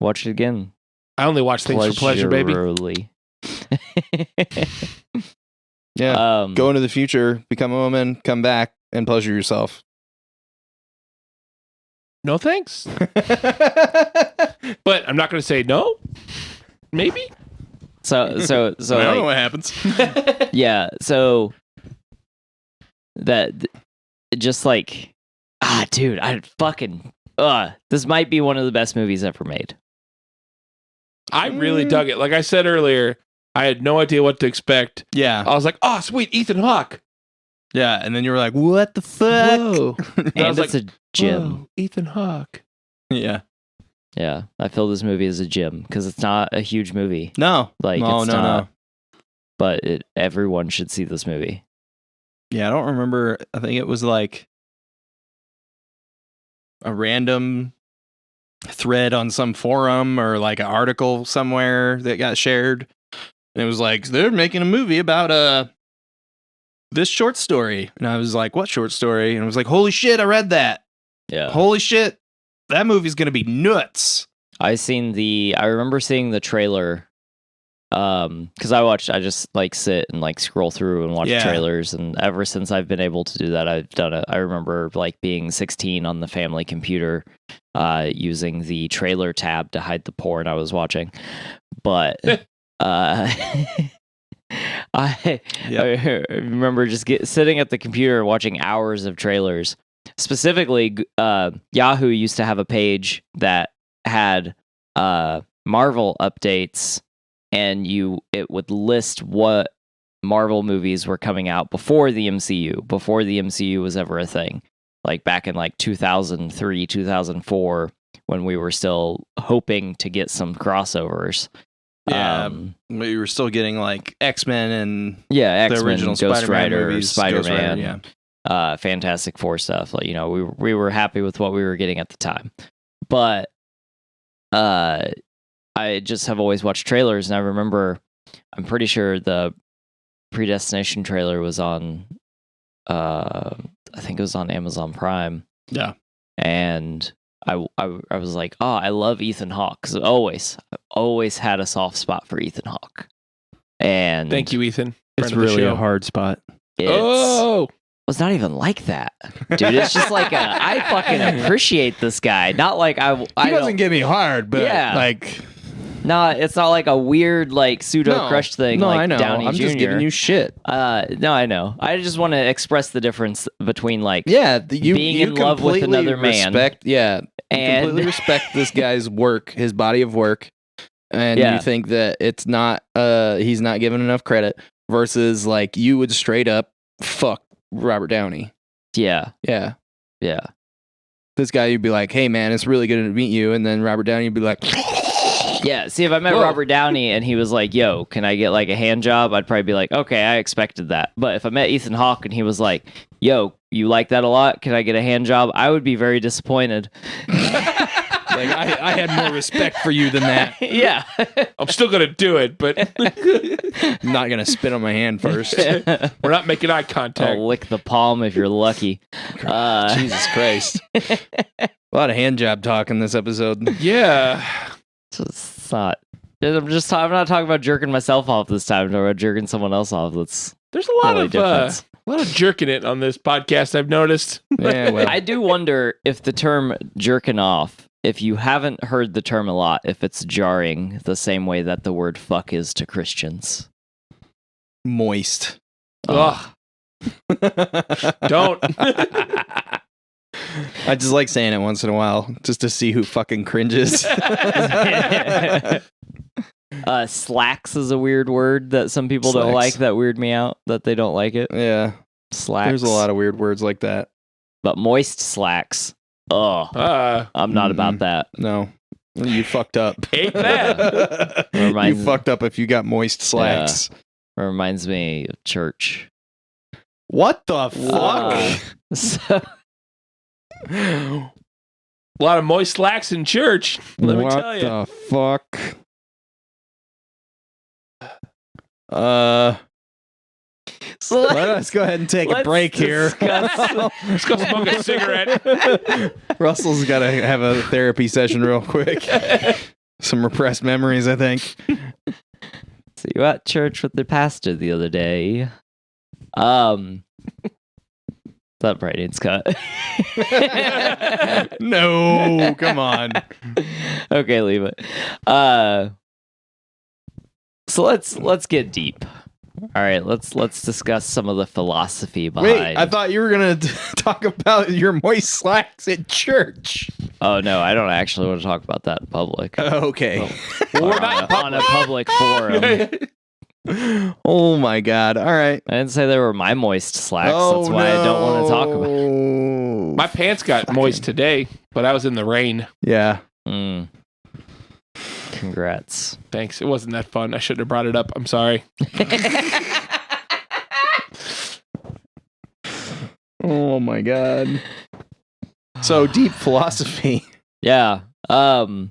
C: Watch it again.
A: I only watch things for pleasure, baby.
B: Yeah. Go into the future, become a woman, come back, and pleasure yourself.
A: No thanks. But I'm not going to say no. Maybe.
C: So
B: I don't know what happens.
C: Yeah. So that just like, dude, this might be one of the best movies ever made.
A: I really dug it. Like I said earlier, I had no idea what to expect.
B: Yeah.
A: I was like, oh, sweet, Ethan Hawke.
B: Yeah. And then you were like, what the fuck?
A: Whoa.
C: And
A: I was
C: it's
A: like,
C: a gym.
A: whoa, Ethan Hawke.
B: Yeah.
C: Yeah. I feel this movie is a gym because it's not a huge movie.
B: No.
C: Like,
B: no,
C: it's
B: no,
C: not,
B: no.
C: But everyone should see this movie.
B: Yeah. I don't remember. I think it was like a random thread on some forum or like an article somewhere that got shared. And it was like, they're making a movie about this short story. And I was like, what short story? And I was like, holy shit, I read that.
C: Yeah.
B: Holy shit. That movie's going to be nuts.
C: I remember seeing the trailer. Because I just like sit and like scroll through and watch trailers, and ever since I've been able to do that, I've done it. I remember like being 16 on the family computer, using the trailer tab to hide the porn I was watching. But I remember just sitting at the computer watching hours of trailers. Specifically, Yahoo used to have a page that had Marvel updates, and it would list what Marvel movies were coming out before the MCU was ever a thing. Like back in like 2003, 2004, when we were still hoping to get some crossovers.
B: Yeah, we were still getting like X-Men and
C: X-Men,
B: the original
C: Ghost
B: Spider-Man
C: Rider,
B: movies,
C: Spider-Man, Fantastic Four stuff. Like, we were happy with what we were getting at the time. But I just have always watched trailers, and I remember, I'm pretty sure the Predestination trailer was on, I think it was on Amazon Prime.
B: Yeah.
C: And I was like, oh, I love Ethan Hawke, because I've always had a soft spot for Ethan Hawke. And
A: thank you, Ethan.
B: It's really a hard spot.
C: It's not even like that, dude. It's just like I fucking appreciate this guy. Not like
B: he doesn't get me hard, but like.
C: No, it's not like a weird like pseudo crush thing.
B: No,
C: like
B: I know.
C: Downey
B: I'm
C: Jr.
B: just giving you shit.
C: No, I know. I just want to express the difference between like
B: being
C: in love with another man.
B: And completely respect this guy's work, his body of work, and you think that it's not he's not given enough credit. Versus like you would straight up fuck Robert Downey.
C: Yeah.
B: This guy, you'd be like, "Hey man, it's really good to meet you," and then Robert Downey would be like.
C: Yeah, see, if I met Robert Downey and he was like, yo, can I get like a hand job? I'd probably be like, okay, I expected that. But if I met Ethan Hawke and he was like, yo, you like that a lot? Can I get a hand job? I would be very disappointed.
B: Like, I had more respect for you than that.
C: Yeah.
A: I'm still going to do it, but
B: I'm not going to spit on my hand first.
A: We're not making eye contact.
C: I'll lick the palm if you're lucky.
B: Jesus Christ. A lot of hand job talk in this episode.
A: Yeah.
C: It's not. I'm not talking about jerking myself off this time. I'm talking about jerking someone else off.
A: There's a lot of jerking it on this podcast, I've noticed.
B: Yeah, well.
C: I do wonder if the term jerking off, if you haven't heard the term a lot, if it's jarring the same way that the word fuck is to Christians.
B: Moist.
A: Ugh. Don't.
B: I just like saying it once in a while, just to see who fucking cringes.
C: Slacks is a weird word that some people don't like, that weird me out, that they don't like it.
B: Yeah.
C: Slacks.
B: There's a lot of weird words like that.
C: But moist slacks. I'm not about that.
B: No. You fucked up.
A: Ain't that?
B: You fucked up if you got moist slacks.
C: Yeah. Reminds me of church.
B: What the fuck?
A: A lot of moist slacks in church. Let me tell you.
B: What the fuck? Let us go ahead and take a break here.
A: Let's go smoke a cigarette.
B: Russell's got to have a therapy session real quick. Some repressed memories, I think.
C: So you were at church with the pastor the other day. That probably needs cut.
B: No, come on.
C: Okay, leave it. So let's get deep. All right, let's discuss some of the philosophy behind.
B: Wait, I thought you were gonna talk about your moist slacks at church.
C: Oh no, I don't actually want to talk about that in public.
B: Okay,
A: We're not
C: on a public forum.
B: Oh my god! All right,
C: I didn't say they were my moist slacks. That's why I don't want to talk about it.
A: My pants got moist today, but I was in the rain.
B: Yeah.
C: Congrats.
A: Thanks. It wasn't that fun. I shouldn't have brought it up. I'm sorry.
B: Oh my god. So deep philosophy.
C: Yeah. So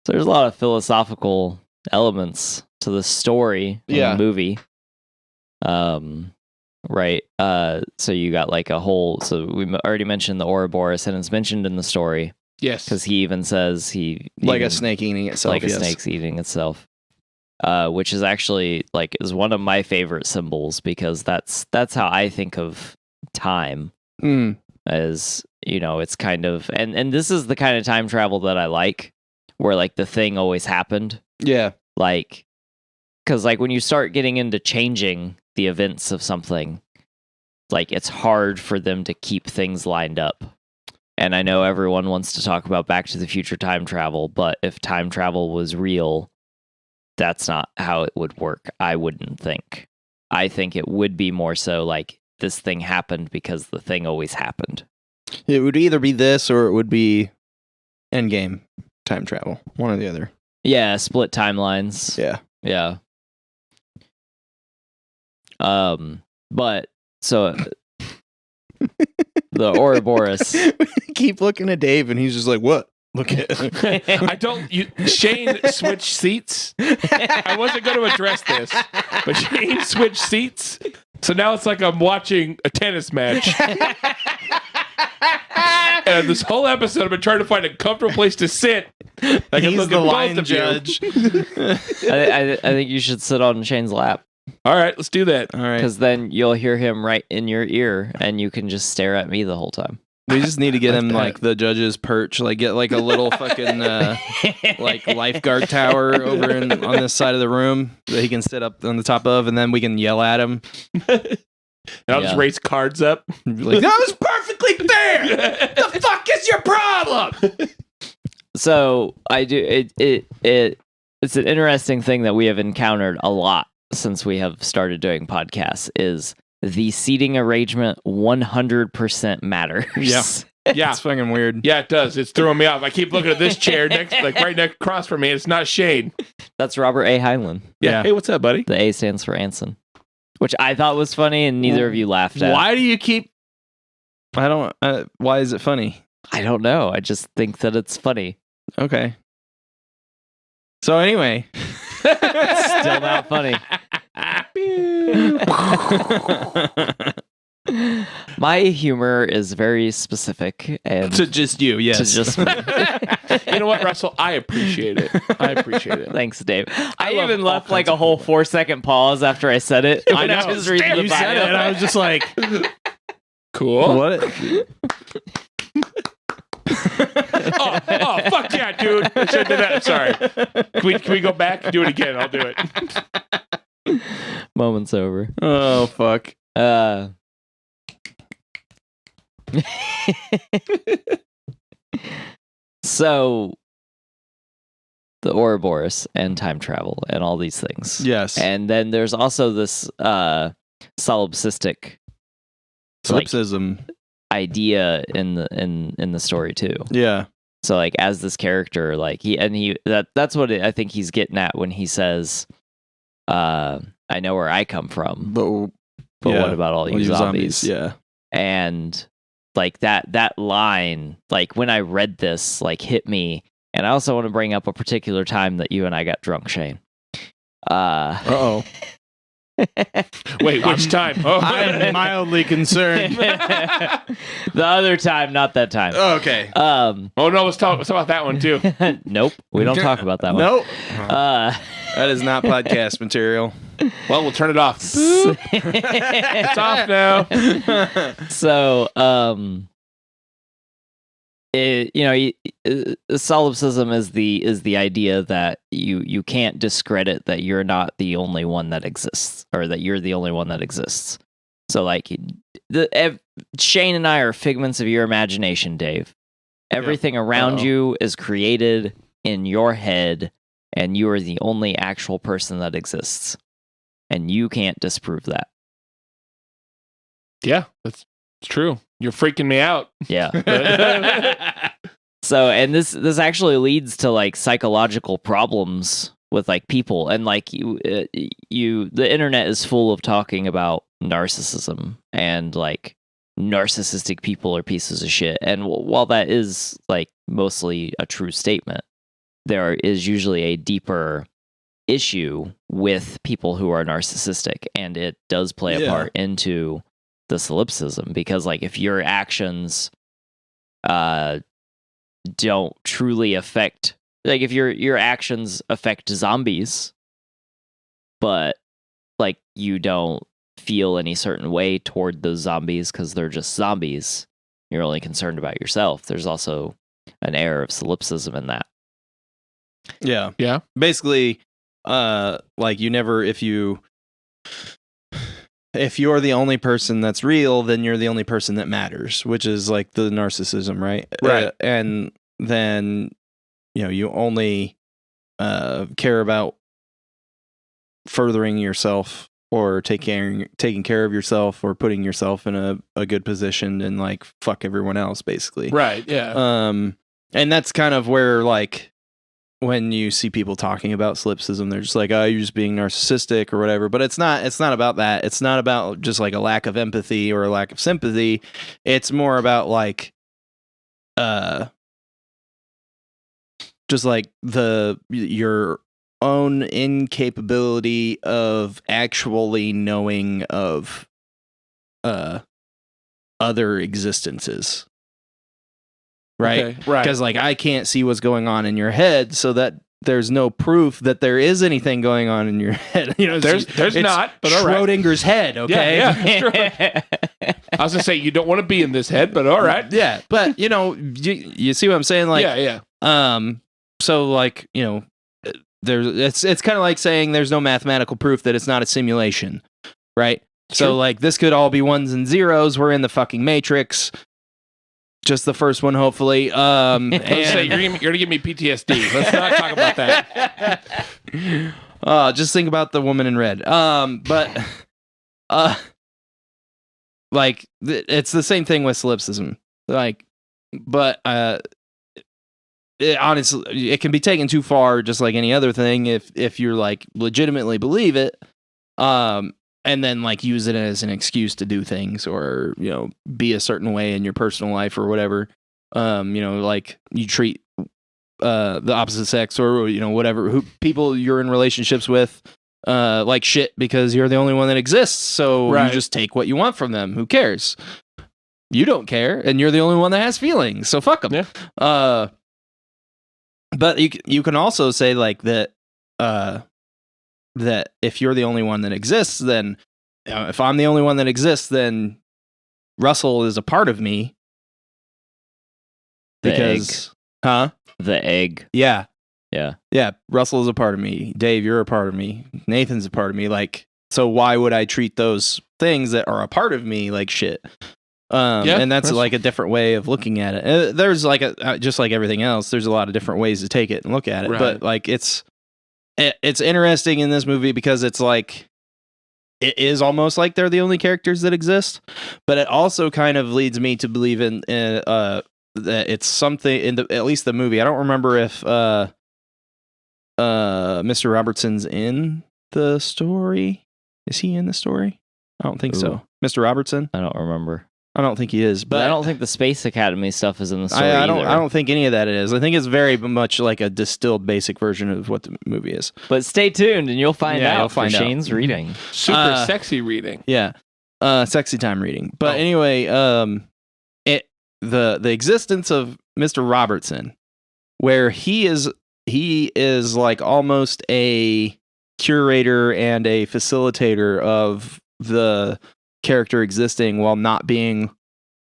C: there's a lot of philosophical elements to the story in the movie. Right. So you got like a whole. So we already mentioned the Ouroboros, and it's mentioned in the story.
A: Yes,
C: because he even says
B: like a snake eating itself.
C: Like a snake's eating itself. Which is actually is one of my favorite symbols, because that's how I think of time. As it's kind of and this is the kind of time travel that I like, where like the thing always happened.
B: Yeah.
C: Like Because like when you start getting into changing the events of something, like it's hard for them to keep things lined up. And I know everyone wants to talk about Back to the Future time travel, but if time travel was real, that's not how it would work, I wouldn't think. I think it would be more so like this thing happened because the thing always happened.
B: It would either be this or it would be Endgame time travel. One or the other.
C: Yeah, split timelines.
B: Yeah.
C: Yeah. But so the Ouroboros.
B: Keep looking at Dave, and he's just like, "What? Look at."
A: Shane switched seats. I wasn't going to address this, but Shane switched seats, so now it's like I'm watching a tennis match. And this whole episode, I've been trying to find a comfortable place to sit. Like
B: He's the line judge.
C: I think you should sit on Shane's lap.
A: All right, let's do that.
B: All right.
C: Because then you'll hear him right in your ear, and you can just stare at me the whole time.
B: We just need to get him like the judge's perch, like get like a little fucking like lifeguard tower over on this side of the room that he can sit up on the top of, and then we can yell at him.
A: And I'll just raise cards up.
B: Like, that was perfectly fair. The fuck is your problem?
C: So I do it's an interesting thing that we have encountered a lot since we have started doing podcasts is the seating arrangement 100% matters.
B: Yeah.
A: Yeah.
B: It's fucking weird.
A: Yeah, it does. It's throwing me off. I keep looking at this chair next, like right next across from me. It's not Shane.
C: That's Robert A. Heinlein.
A: Yeah. Hey, what's up, buddy?
C: The A stands for Anson, which I thought was funny, and neither of you laughed at.
B: Why do you keep? I don't. Why is it funny?
C: I don't know. I just think that it's funny.
B: Okay. So anyway,
C: Still not funny. My humor is very specific and
B: to just you, yes.
C: to just me.
A: You know what, Russell? I appreciate it. I appreciate it.
C: Thanks, Dave. I
A: love
C: even
A: all
C: left like
A: kinds
C: a
A: of
C: whole
A: people.
C: 4-second pause after I said it.
B: I
C: when
B: know.
C: was reading the
B: You said
C: bio.
B: it, and I was just like,
A: Cool.
B: "What?"
A: Oh, fuck yeah, dude. I should have done that. I'm sorry. Can we go back and do it again? I'll do it.
C: Moment's over.
B: Oh fuck.
C: So the Ouroboros and time travel and all these things.
B: Yes.
C: And then there's also this solipsistic
B: Solipsism.
C: idea in the story too.
B: Yeah.
C: So like as this character, like that's what I think he's getting at when he says, I know where I come from,
B: But
C: but what about all you zombies?
B: Yeah.
C: And like that line, like when I read this, like hit me. And I also want to bring up a particular time that you and I got drunk, Shane.
B: Uh-oh.
A: Wait, which time? Oh,
B: I'm mildly concerned.
C: The other time, not that time.
B: Okay.
A: oh no, let's talk about that one too.
C: Nope, we don't talk about that one.
B: Nope.
C: Uh,
B: That is not podcast material.
A: Well, we'll turn it off. It's off now.
C: So, solipsism is the idea that you can't discredit that you're not the only one that exists, or that you're the only one that exists. So, like, Shane and I are figments of your imagination, Dave. Everything around you is created in your head, and you are the only actual person that exists, and you can't disprove that.
A: Yeah, that's true. You're freaking me out.
C: Yeah. So, and this actually leads to like psychological problems with like people, and like the internet is full of talking about narcissism, and like narcissistic people are pieces of shit. And while that is like mostly a true statement, there is usually a deeper issue with people who are narcissistic, and it does play a part into the solipsism, because like if your actions don't truly affect, like if your actions affect zombies, but like you don't feel any certain way toward those zombies because they're just zombies, you're only concerned about yourself. There's also an air of solipsism in that.
B: Yeah.
A: Yeah.
B: Basically, like you never, if you're the only person that's real, then you're the only person that matters, which is like the narcissism, right?
A: Right.
B: And then, you only care about furthering yourself or taking care of yourself or putting yourself in a good position and like fuck everyone else, basically.
A: Right. Yeah.
B: And that's kind of where, like, when you see people talking about solipsism, they're just like, oh, you're just being narcissistic or whatever. But it's not about that. It's not about just like a lack of empathy or a lack of sympathy. It's more about like, just like your own incapability of actually knowing of other existences. Right?
A: Okay, right.
B: Because like I can't see what's going on in your head, so that there's no proof that there is anything going on in your head.
A: There's not, but all right.
B: Schrodinger's head, okay?
A: Yeah, sure. I was gonna say you don't want to be in this head, but all right.
B: Yeah, but you see what I'm saying? Like,
A: yeah.
B: So like, it's kind of like saying there's no mathematical proof that it's not a simulation, right?
A: Sure.
B: So like this could all be ones and zeros. We're in the fucking Matrix. Just the first one, hopefully. And
A: Say, you're gonna give me PTSD. Let's not talk about that.
B: Just think about the woman in red. Like it's the same thing with solipsism. Like, but honestly, it can be taken too far, just like any other thing. If you're like legitimately believe it, and then like use it as an excuse to do things or be a certain way in your personal life or whatever, like you treat the opposite sex or whatever people you're in relationships with like shit because you're the only one that exists, so
A: right.
B: You just take what you want from them. Who cares? You don't care, and you're the only one that has feelings, so fuck them.
A: Yeah.
B: But you can also say like that that if you're the only one that exists, then if I'm the only one that exists, then Russell is a part of me. Because,
C: The egg.
B: Yeah.
C: Yeah.
B: Yeah. Russell is a part of me. Dave, you're a part of me. Nathan's a part of me. Like, so why would I treat those things that are a part of me like shit? And that's like a different way of looking at it. There's like just like everything else, there's a lot of different ways to take it and look at it.
A: Right.
B: But like it's interesting in this movie because it's like it is almost like they're the only characters that exist, but it also kind of leads me to believe in that it's something in at least the movie. I don't remember if Mr. Robertson's in the story. Is he in the story? I don't think so. Mr. Robertson?
C: I don't remember.
B: I don't think he is, but
C: I don't think the Space Academy stuff is in the story.
B: I don't think any of that is. I think it's very much like a distilled, basic version of what the movie is.
C: But stay tuned, and you'll find out.
B: You'll find out.
C: Shane's reading.
A: Super sexy reading.
B: Yeah, sexy time reading. But anyway, the existence of Mr. Robertson, where he is like almost a curator and a facilitator of the character existing while not being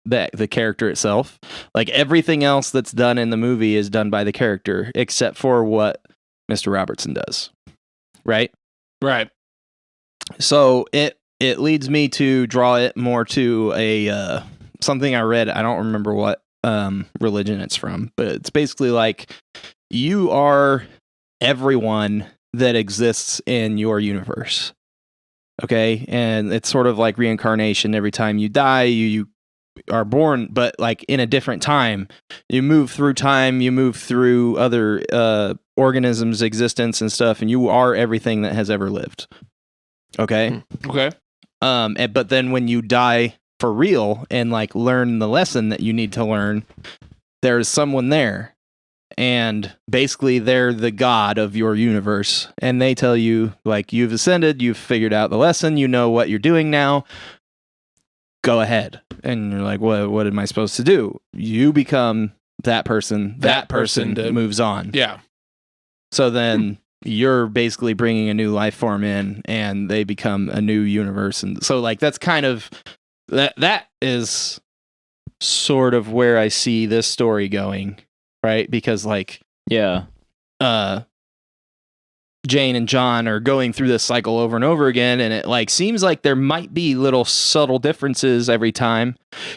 B: the character itself. Like everything else that's done in the movie is done by the character except for what Mr. Robertson does. Right?
A: Right.
B: So it leads me to draw it more to a something I read. I don't remember what religion it's from, but it's basically like you are everyone that exists in your universe. Okay, and it's sort of like reincarnation. Every time you die, you are born, but like in a different time. You move through time, you move through other organisms' existence and stuff, and you are everything that has ever lived. Okay?
A: Okay.
B: But then when you die for real and like learn the lesson that you need to learn, there's someone there. And basically they're the god of your universe, and they tell you like you've ascended, you've figured out the lesson, you know what you're doing now, go ahead. And you're like, what am I supposed to do? You become that person, that person moves on.
A: Yeah.
B: So then you're basically bringing a new life form in, and they become a new universe. And so like that's kind of that is sort of where I see this story going. Right? Because like,
C: yeah,
B: Jane and John are going through this cycle over and over again, and it like seems like there might be little subtle differences every time,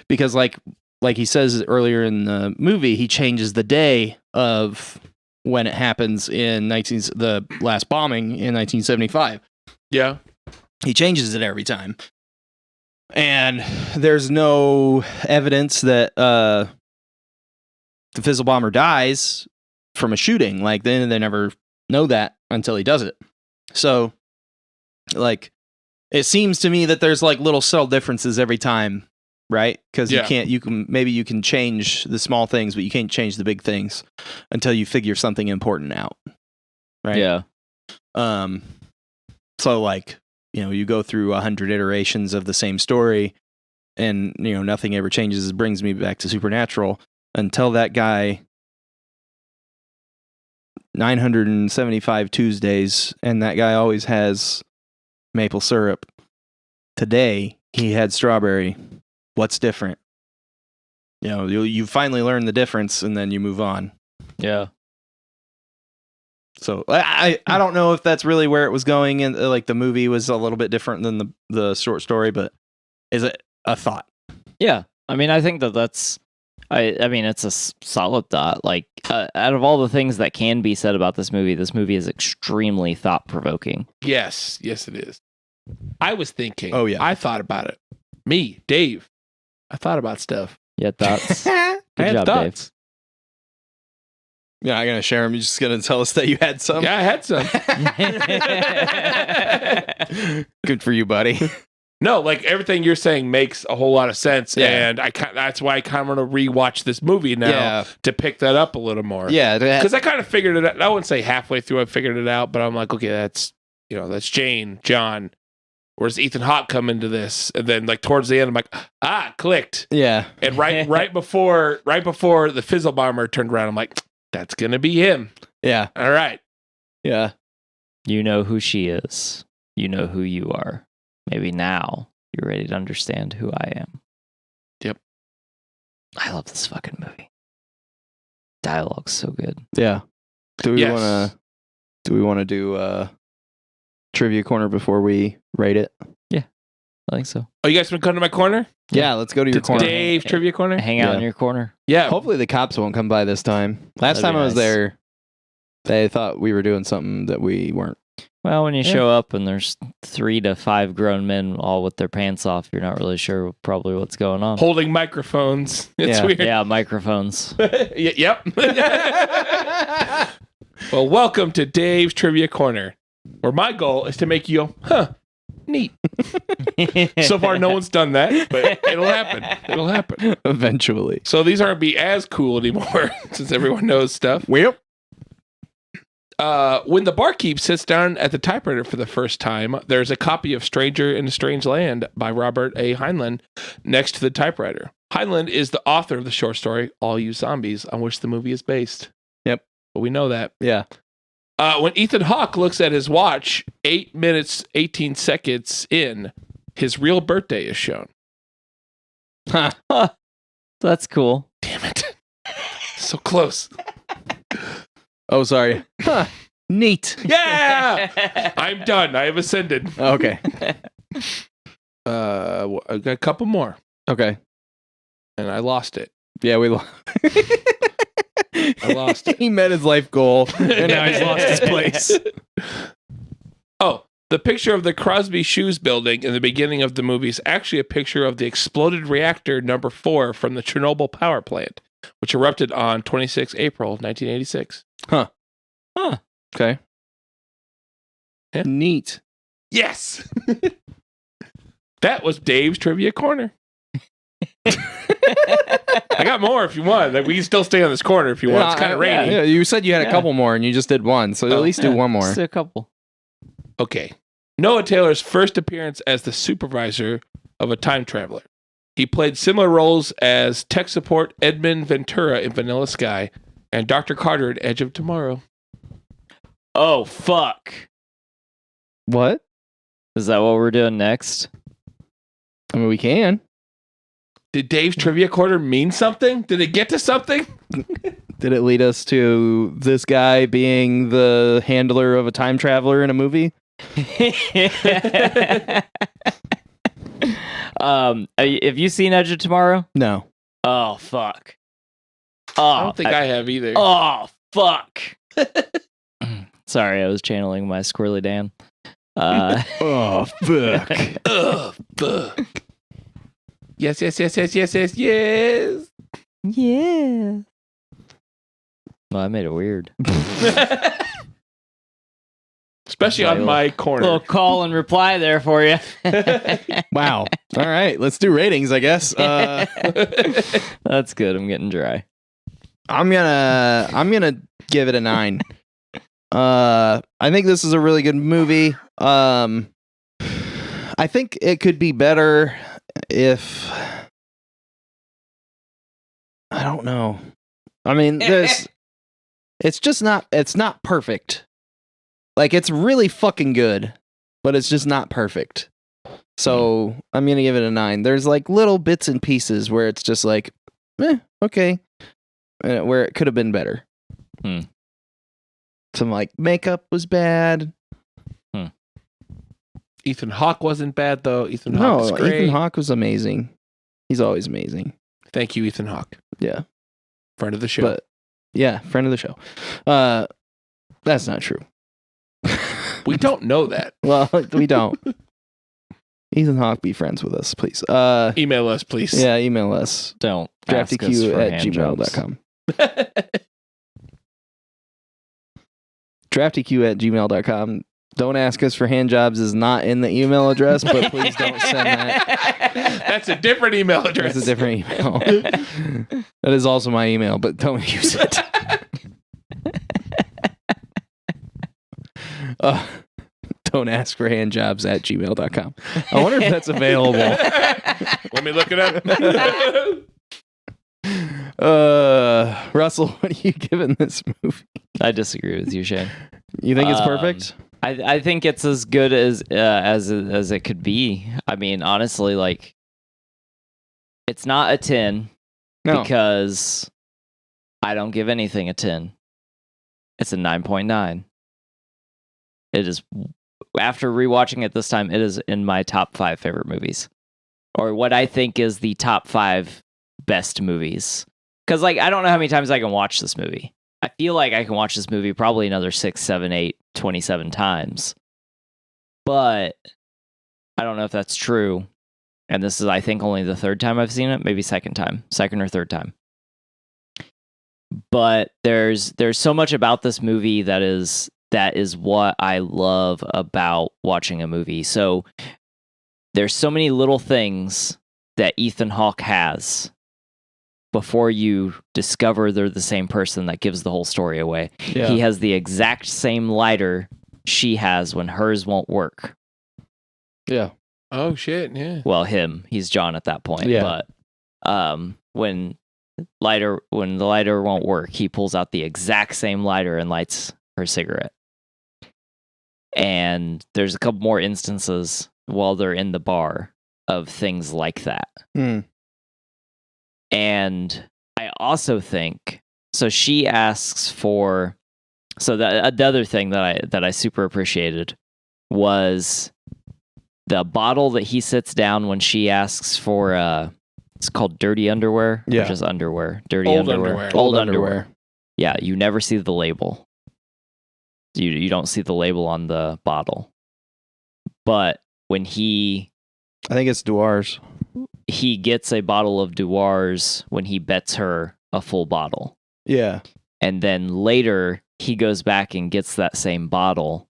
B: because like he says earlier in the movie, he changes the day of when it happens in the last bombing in 1975.
A: Yeah.
B: He changes it every time. And there's no evidence that the Fizzle Bomber dies from a shooting. Like, they never know that until he does it. So, like, it seems to me that there's like little subtle differences every time, right? Because you can change the small things, but you can't change the big things until you figure something important out, right?
C: Yeah.
B: So like, you go through 100 iterations of the same story, and nothing ever changes. It brings me back to Supernatural until that guy 975 Tuesdays, and that guy always has maple syrup. Today he had strawberry. What's different? You finally learn the difference, and then you move on.
C: Yeah.
B: So I don't know if that's really where it was going, and like the movie was a little bit different than the short story, but is it a thought?
C: Yeah. I mean, I think that's I mean, it's a solid thought. Like, out of all the things that can be said about this movie is extremely thought-provoking.
A: Yes, it is. I was thinking.
B: Oh, yeah.
A: I thought about it. Me, Dave. I thought about stuff.
C: Yeah, thoughts.
A: I had
C: job,
A: thoughts.
B: Yeah, I'm gonna share them. You're just gonna tell us that you had some.
A: Yeah, I had some.
B: Good for you, buddy.
A: No, like everything you're saying makes a whole lot of sense,
B: Yeah.
A: and that's why I kind of want to rewatch this movie now to pick that up a little more.
B: Yeah,
A: because I kind of figured it out. I wouldn't say halfway through I figured it out, but I'm like, okay, that's Jane, John. Where's Ethan Hawke come into this? And then like towards the end, I'm like, clicked.
B: Yeah,
A: and right before the Fizzle Bomber turned around, I'm like, that's gonna be him.
B: Yeah.
A: All right.
B: Yeah.
C: You know who she is. You know who you are. Maybe now you're ready to understand who I am.
A: Yep.
C: I love this fucking movie. Dialogue's so good.
B: Yeah. Do we want to do trivia corner before we rate it?
C: Yeah, I think so.
A: Oh, you guys want to come to my corner?
B: Yeah, let's go to your
A: It's
B: corner.
A: Dave Trivia Corner.
C: Hang out in your corner.
A: Yeah.
B: Hopefully the cops won't come by this time. Last
C: That'd
B: time
C: be
B: I was
C: nice.
B: there, they thought we were doing something that we weren't.
C: Well, when you show up and there's 3 to 5 grown men all with their pants off, you're not really sure probably what's going on.
A: Holding microphones. It's weird.
C: Yeah, microphones.
A: Yep. Well, welcome to Dave's Trivia Corner, where my goal is to make you go, neat. So far, no one's done that, but it'll happen. It'll happen.
B: Eventually.
A: So these aren't be as cool anymore since everyone knows stuff.
B: Yep.
A: When the barkeep sits down at the typewriter for the first time, there's a copy of Stranger in a Strange Land by Robert A. Heinlein next to the typewriter. Heinlein is the author of the short story All You Zombies, on which the movie is based.
B: Yep.
A: But we know that.
B: Yeah.
A: When Ethan Hawke looks at his watch, 8 minutes, 18 seconds in, his real birthday is shown.
C: That's cool.
A: Damn it. So close.
B: Oh, sorry. Neat.
A: Yeah! I'm done. I have ascended.
B: Okay.
A: I got a couple more,
B: Okay.
A: and I lost it.
B: Yeah, we lost.
A: I lost it.
B: He met his life goal, and now he's lost his place.
A: Oh, the picture of the Crosby Shoes building in the beginning of the movie is actually a picture of the exploded reactor number 4 from the Chernobyl power plant, which erupted on 26 April 1986.
B: Huh. Okay.
A: Yeah.
B: Neat.
A: Yes! That was Dave's Trivia Corner. I got more if you want. Like, we can still stay on this corner if you want. It's kind of rainy.
B: Yeah, you said you had a couple more, and you just did one, so at least do one more.
C: Just a couple.
A: Okay. Noah Taylor's first appearance as the supervisor of a time traveler. He played similar roles as tech support Edmund Ventura in Vanilla Sky and Dr. Carter in Edge of Tomorrow.
C: Oh, fuck.
B: What?
C: Is that what we're doing next?
B: I mean, we can.
A: Did Dave's trivia corner mean something? Did it get to something?
B: Did it lead us to this guy being the handler of a time traveler in a movie?
C: Have you seen Edge of Tomorrow?
B: No.
C: Oh fuck. Oh,
A: I don't think I have either.
C: Oh fuck. Sorry, I was channeling my squirrely Dan.
B: Oh fuck.
A: Ugh, fuck. Yes. Yes.
C: Yeah. Well, I made it weird.
A: Especially on my corner.
C: Little call and reply there for you.
B: Wow. All right, let's do ratings, I guess.
C: That's good. I'm getting dry.
B: I'm gonna give it a 9. I think this is a really good movie. I think it could be better if I don't know. I mean, it's not perfect. Like, it's really fucking good, but it's just not perfect. So I'm gonna give it a 9. There's like little bits and pieces where it's just like, okay, where it could have been better. Some like makeup was bad.
A: Ethan Hawke wasn't bad though. Ethan Hawke was great.
B: Ethan Hawke was amazing. He's always amazing.
A: Thank you, Ethan Hawke.
B: Yeah,
A: friend of the show.
B: But yeah, friend of the show. That's not true.
A: We don't know that.
B: Well, we don't. Ethan Hawke, be friends with us, please.
A: Email us, please.
B: Yeah, email us.
C: Don't. ask us for hand jobs.
B: draftyq@gmail.com. draftyq@gmail.com. Don't ask us for hand jobs is not in the email address, but please don't send that.
A: That's a different email address.
B: That's a different email. That is also my email, but don't use it. Don't ask for handjobs@gmail.com. I wonder if that's available.
A: Let me look it up.
B: Russell, what are you giving this movie?
C: I disagree with you, Shane.
B: You think it's perfect?
C: I think it's as good as it could be. I mean, honestly, like, it's not a 10 because I don't give anything a 10. It's a 9.9. It is, after rewatching it this time, it is in my top 5 favorite movies, or what I think is the top 5 best movies. Because, like, I don't know how many times I can watch this movie. I feel like I can watch this movie probably another 6, 7, 8, 27 times. But I don't know if that's true. And this is, I think, only the 3rd time I've seen it. Maybe second or third time. But there's so much about this movie that is what I love about watching a movie. So there's so many little things that Ethan Hawke has before you discover they're the same person that gives the whole story away. Yeah. He has the exact same lighter she has when hers won't work.
B: Yeah.
A: Oh shit, yeah.
C: Well, he's John at that point. Yeah. But when the lighter won't work, he pulls out the exact same lighter and lights her cigarette. And there's a couple more instances while they're in the bar of things like that. And I also think, so she asks for, so the other thing that I super appreciated was the bottle that he sits down when she asks for, it's called dirty underwear, or just underwear,
A: Old underwear.
C: Yeah, you never see the label. You don't see the label on the bottle. But when I
B: think it's Duars.
C: He gets a bottle of Duars when he bets her a full bottle.
B: Yeah.
C: And then later, he goes back and gets that same bottle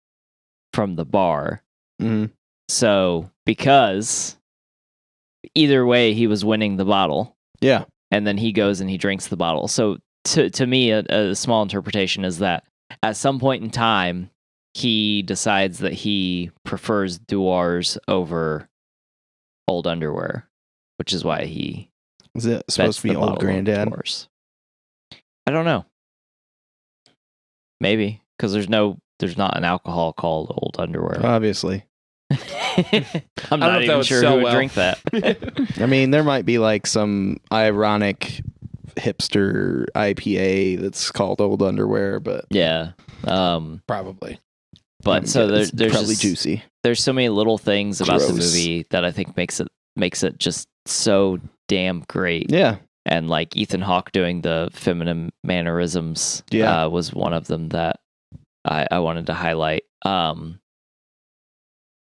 C: from the bar.
B: Mm-hmm.
C: So, because either way, he was winning the bottle.
B: Yeah.
C: And then he goes and he drinks the bottle. So, to me, a small interpretation is that at some point in time, he decides that he prefers Duars over old underwear, which is why he
B: is it supposed to be old granddad?
C: I don't know. Maybe because there's not an alcohol called old underwear.
B: Obviously.
C: I'm
A: know
C: not
A: if that
C: even
A: would
C: sure
A: sell
C: who would
A: well.
C: drink that.
B: I mean, there might be like some ironic hipster IPA that's called Old Underwear, but
C: Yeah.
A: Probably.
C: But so
B: it's
C: there's
B: probably
C: just,
B: juicy.
C: there's so many little things about the
B: Gross.
C: movie that I think makes it just so damn great.
B: Yeah.
C: And like Ethan Hawke doing the feminine mannerisms was one of them that I wanted to highlight.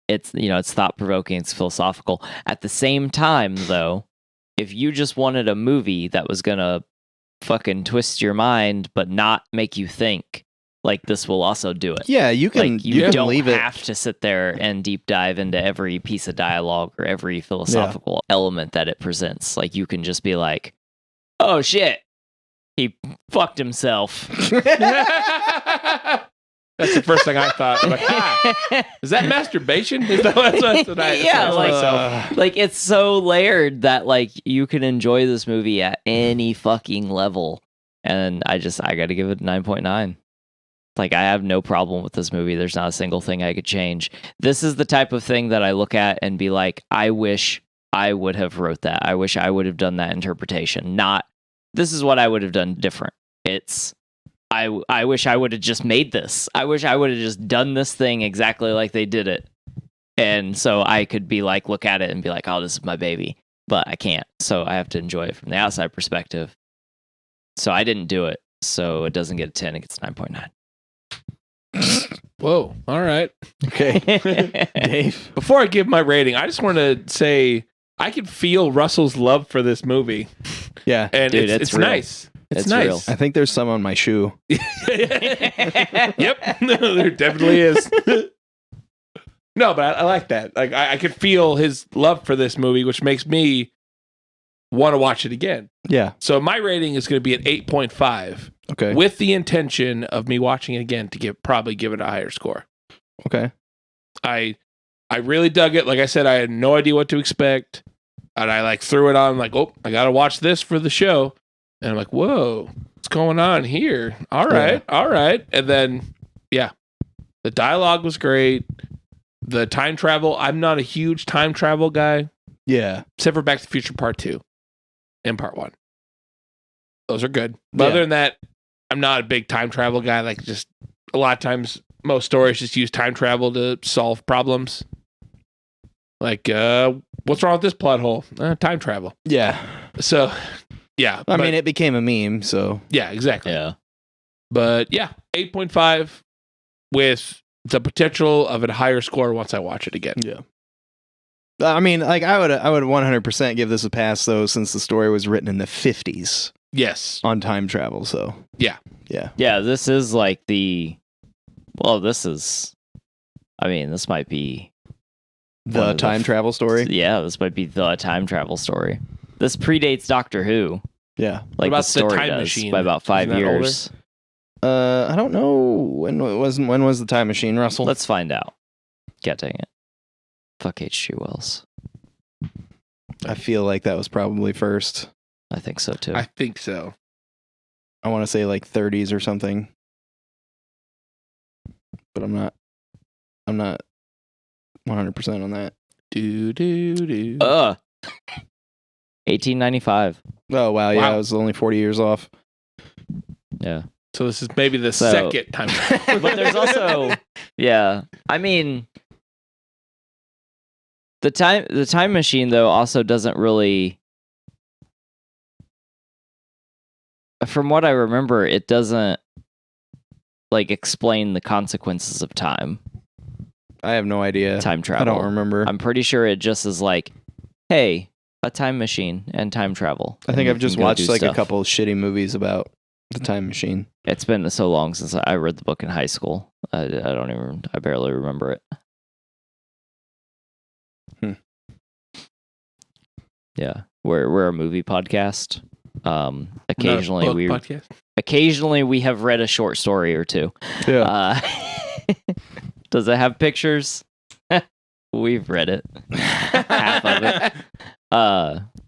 C: It's it's thought provoking, it's philosophical. At the same time, though, if you just wanted a movie that was gonna fucking twist your mind but not make you think, like this will also do it.
B: Yeah, you can
C: Like you
B: can
C: don't
B: leave it.
C: have to sit there and deep dive into every piece of dialogue or every philosophical element that it presents. Like you can just be like, oh shit, he fucked himself.
A: That's the first thing I thought. Like, is that masturbation? Is that what I
C: Yeah,
A: asked
C: like-
A: myself?
C: Like it's so layered that like you can enjoy this movie at any fucking level. And I got to give it 9.9. Like I have no problem with this movie. There's not a single thing I could change. This is the type of thing that I look at and be like, I wish I would have wrote that. I wish I would have done that interpretation. Not this is what I would have done different. It's I wish I would have just made this. I wish I would have just done this thing exactly like they did it. And so I could be like, look at it and be like, oh, this is my baby. But I can't. So I have to enjoy it from the outside perspective. So I didn't do it. So it doesn't get a 10. It gets 9.9.
A: Whoa. All right.
B: Okay. Dave.
A: Before I give my rating, I just want to say I can feel Russell's love for this movie.
B: Yeah.
A: And
C: Dude,
A: it's
C: real.
A: nice. It's
C: It's
A: nice.
C: real.
B: I think there's some on my shoe.
A: Yep. There definitely is. No, but I like that. Like I could feel his love for this movie, which makes me want to watch it again.
B: Yeah.
A: So my rating is going to be at 8.5
B: Okay.
A: with the intention of me watching it again to probably give it a higher score.
B: Okay.
A: I really dug it. Like I said, I had no idea what to expect. And I like threw it on like, oh, I got to watch this for the show. And I'm like, whoa, what's going on here? All right. And then, yeah, the dialogue was great. The time travel, I'm not a huge time travel guy,
B: Yeah.
A: except for Back to the Future Part 2 and Part 1. Those are good. But
B: Yeah.
A: other than that, I'm not a big time travel guy. Like just a lot of times, most stories just use time travel to solve problems. Like, what's wrong with this plot hole? Time travel.
B: Yeah.
A: So, yeah.
B: I mean, it became a meme, so.
A: yeah, exactly.
C: Yeah.
A: But yeah, 8.5 with the potential of a higher score once I watch it again.
B: Yeah. I mean, like I would 100% give this a pass though, since the story was written in the 50s
A: Yes.
B: on time travel. So
A: Yeah.
C: Yeah, this is like this might be one
B: the
C: of
B: time travel story.
C: Yeah, this might be the time travel story. This predates Doctor Who.
B: Yeah.
C: Like
A: about
C: the
A: the
C: story
A: time
C: does
A: machine?
C: by about 5
A: Isn't that
C: years.
B: I don't know when was the time machine, Russell?
C: Let's find out. God dang it. Fuck H.G. Wells.
B: I feel like that was probably first.
C: I think so too.
A: I think so.
B: I want to say like 30s or something. But I'm not 100% on that.
A: Do.
C: 1895.
B: Oh wow, yeah,
A: Wow.
B: I was only 40 years off.
C: Yeah.
A: So this is maybe the
C: So-
A: second time.
C: But there's also yeah. I mean the time machine though also doesn't really, from what I remember, it doesn't like explain the consequences of time
B: I have no idea.
C: travel.
B: I don't remember.
C: I'm pretty sure it just is like, hey, a time machine and time travel.
B: I think
C: and
B: I've
C: you
B: just
C: can go
B: watched
C: do
B: like a
C: stuff.
B: couple of shitty movies about the time machine.
C: It's been so long since I read the book in high school. I barely remember it. Yeah, we're a movie podcast. Occasionally we have read a short story or two.
B: Yeah.
C: Does it have pictures? We've read it. Half of it.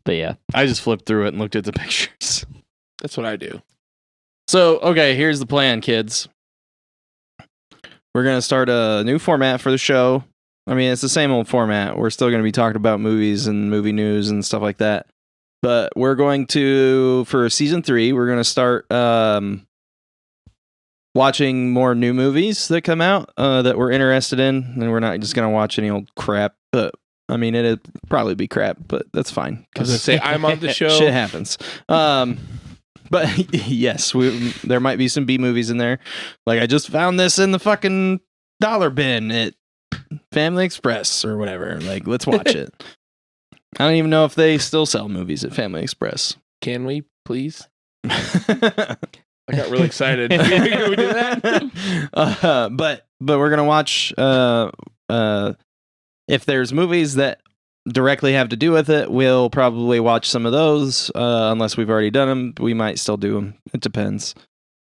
C: But yeah.
B: I just flipped through it and looked at the pictures.
A: That's what I do.
B: So, okay, here's the plan, kids. We're going to start a new format for the show. I mean, it's the same old format. We're still going to be talking about movies and movie news and stuff like that. But we're going to, for season 3, we're going to start watching more new movies that come out that we're interested in. And we're not just going to watch any old crap. But, I mean, it'd probably be crap, but that's fine.
A: I was going to say, I'm on the show.
B: Shit happens. But, yes, there might be some B movies in there. Like, I just found this in the fucking dollar bin at Family Express or whatever. Like, let's watch it. I don't even know if they still sell movies at Family Express.
A: Can we, please? I got really excited. Can we do that?
B: But we're gonna watch. If there's movies that directly have to do with it, we'll probably watch some of those. Unless we've already done them, we might still do them. It depends.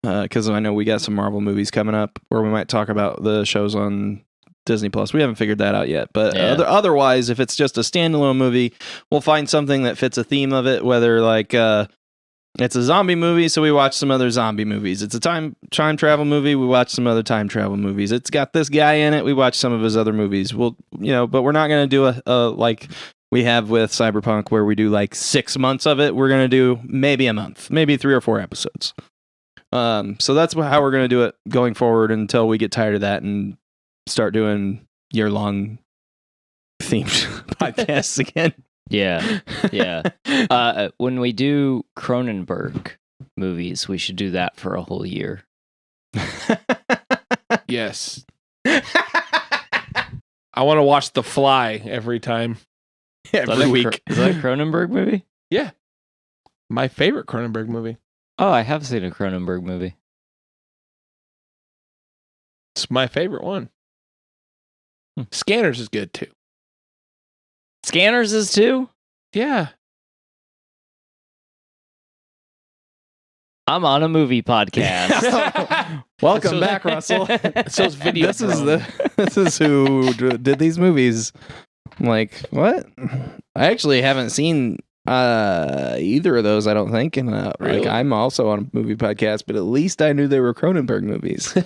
B: Because I know we got some Marvel movies coming up, or we might talk about the shows on Disney Plus. We haven't figured that out yet, but otherwise, if it's just a standalone movie, we'll find something that fits a theme of it. Whether like it's a zombie movie, so we watch some other zombie movies. It's a time travel movie, we watch some other time travel movies. It's got this guy in it, we watch some of his other movies. We'll, but we're not going to do a like we have with Cyberpunk, where we do like 6 months of it. We're going to do maybe a month, maybe 3 or 4 episodes. So that's how we're going to do it going forward until we get tired of that and start doing year-long themed podcasts again.
C: Yeah. When we do Cronenberg movies, we should do that for a whole year.
A: Yes. I want to watch The Fly every time.
B: Every week.
C: Is that a Cronenberg movie?
A: Yeah. My favorite Cronenberg movie.
C: Oh, I have seen a Cronenberg movie.
A: It's my favorite one. Scanners is good too.
C: Scanners is too?
A: Yeah.
C: I'm on a movie podcast.
B: Welcome back, Russell.
A: So video.
B: This is who did these movies. I'm like, what? I actually haven't seen either of those, I don't think. And
A: Really?
B: like, I'm also on a movie podcast, but at least I knew they were Cronenberg movies.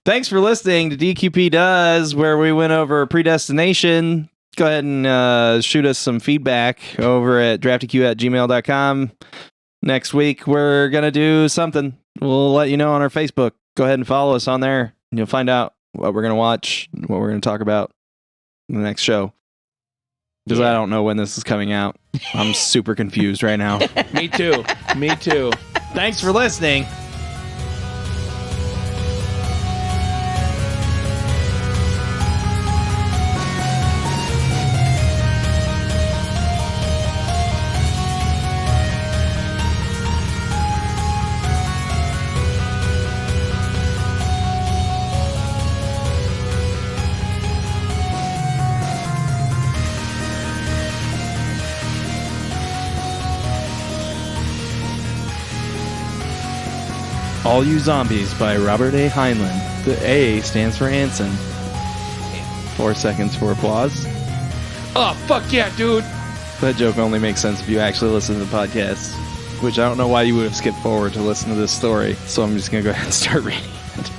B: Thanks for listening to DQP Does, where we went over Predestination. Go ahead and shoot us some feedback over at draftyq@gmail.com. Next week, we're going to do something. We'll let you know on our Facebook. Go ahead and follow us on there. And you'll find out what we're going to watch, what we're going to talk about in the next show. Because I don't know when this is coming out. I'm super confused right now.
A: Me too.
B: Thanks for listening. All You Zombies by Robert A. Heinlein. The A stands for Anson. 4 seconds for applause.
A: Oh, fuck yeah, dude.
B: That joke only makes sense if you actually listen to the podcast, which I don't know why you would have skipped forward to listen to this story, so I'm just going to go ahead and start reading it.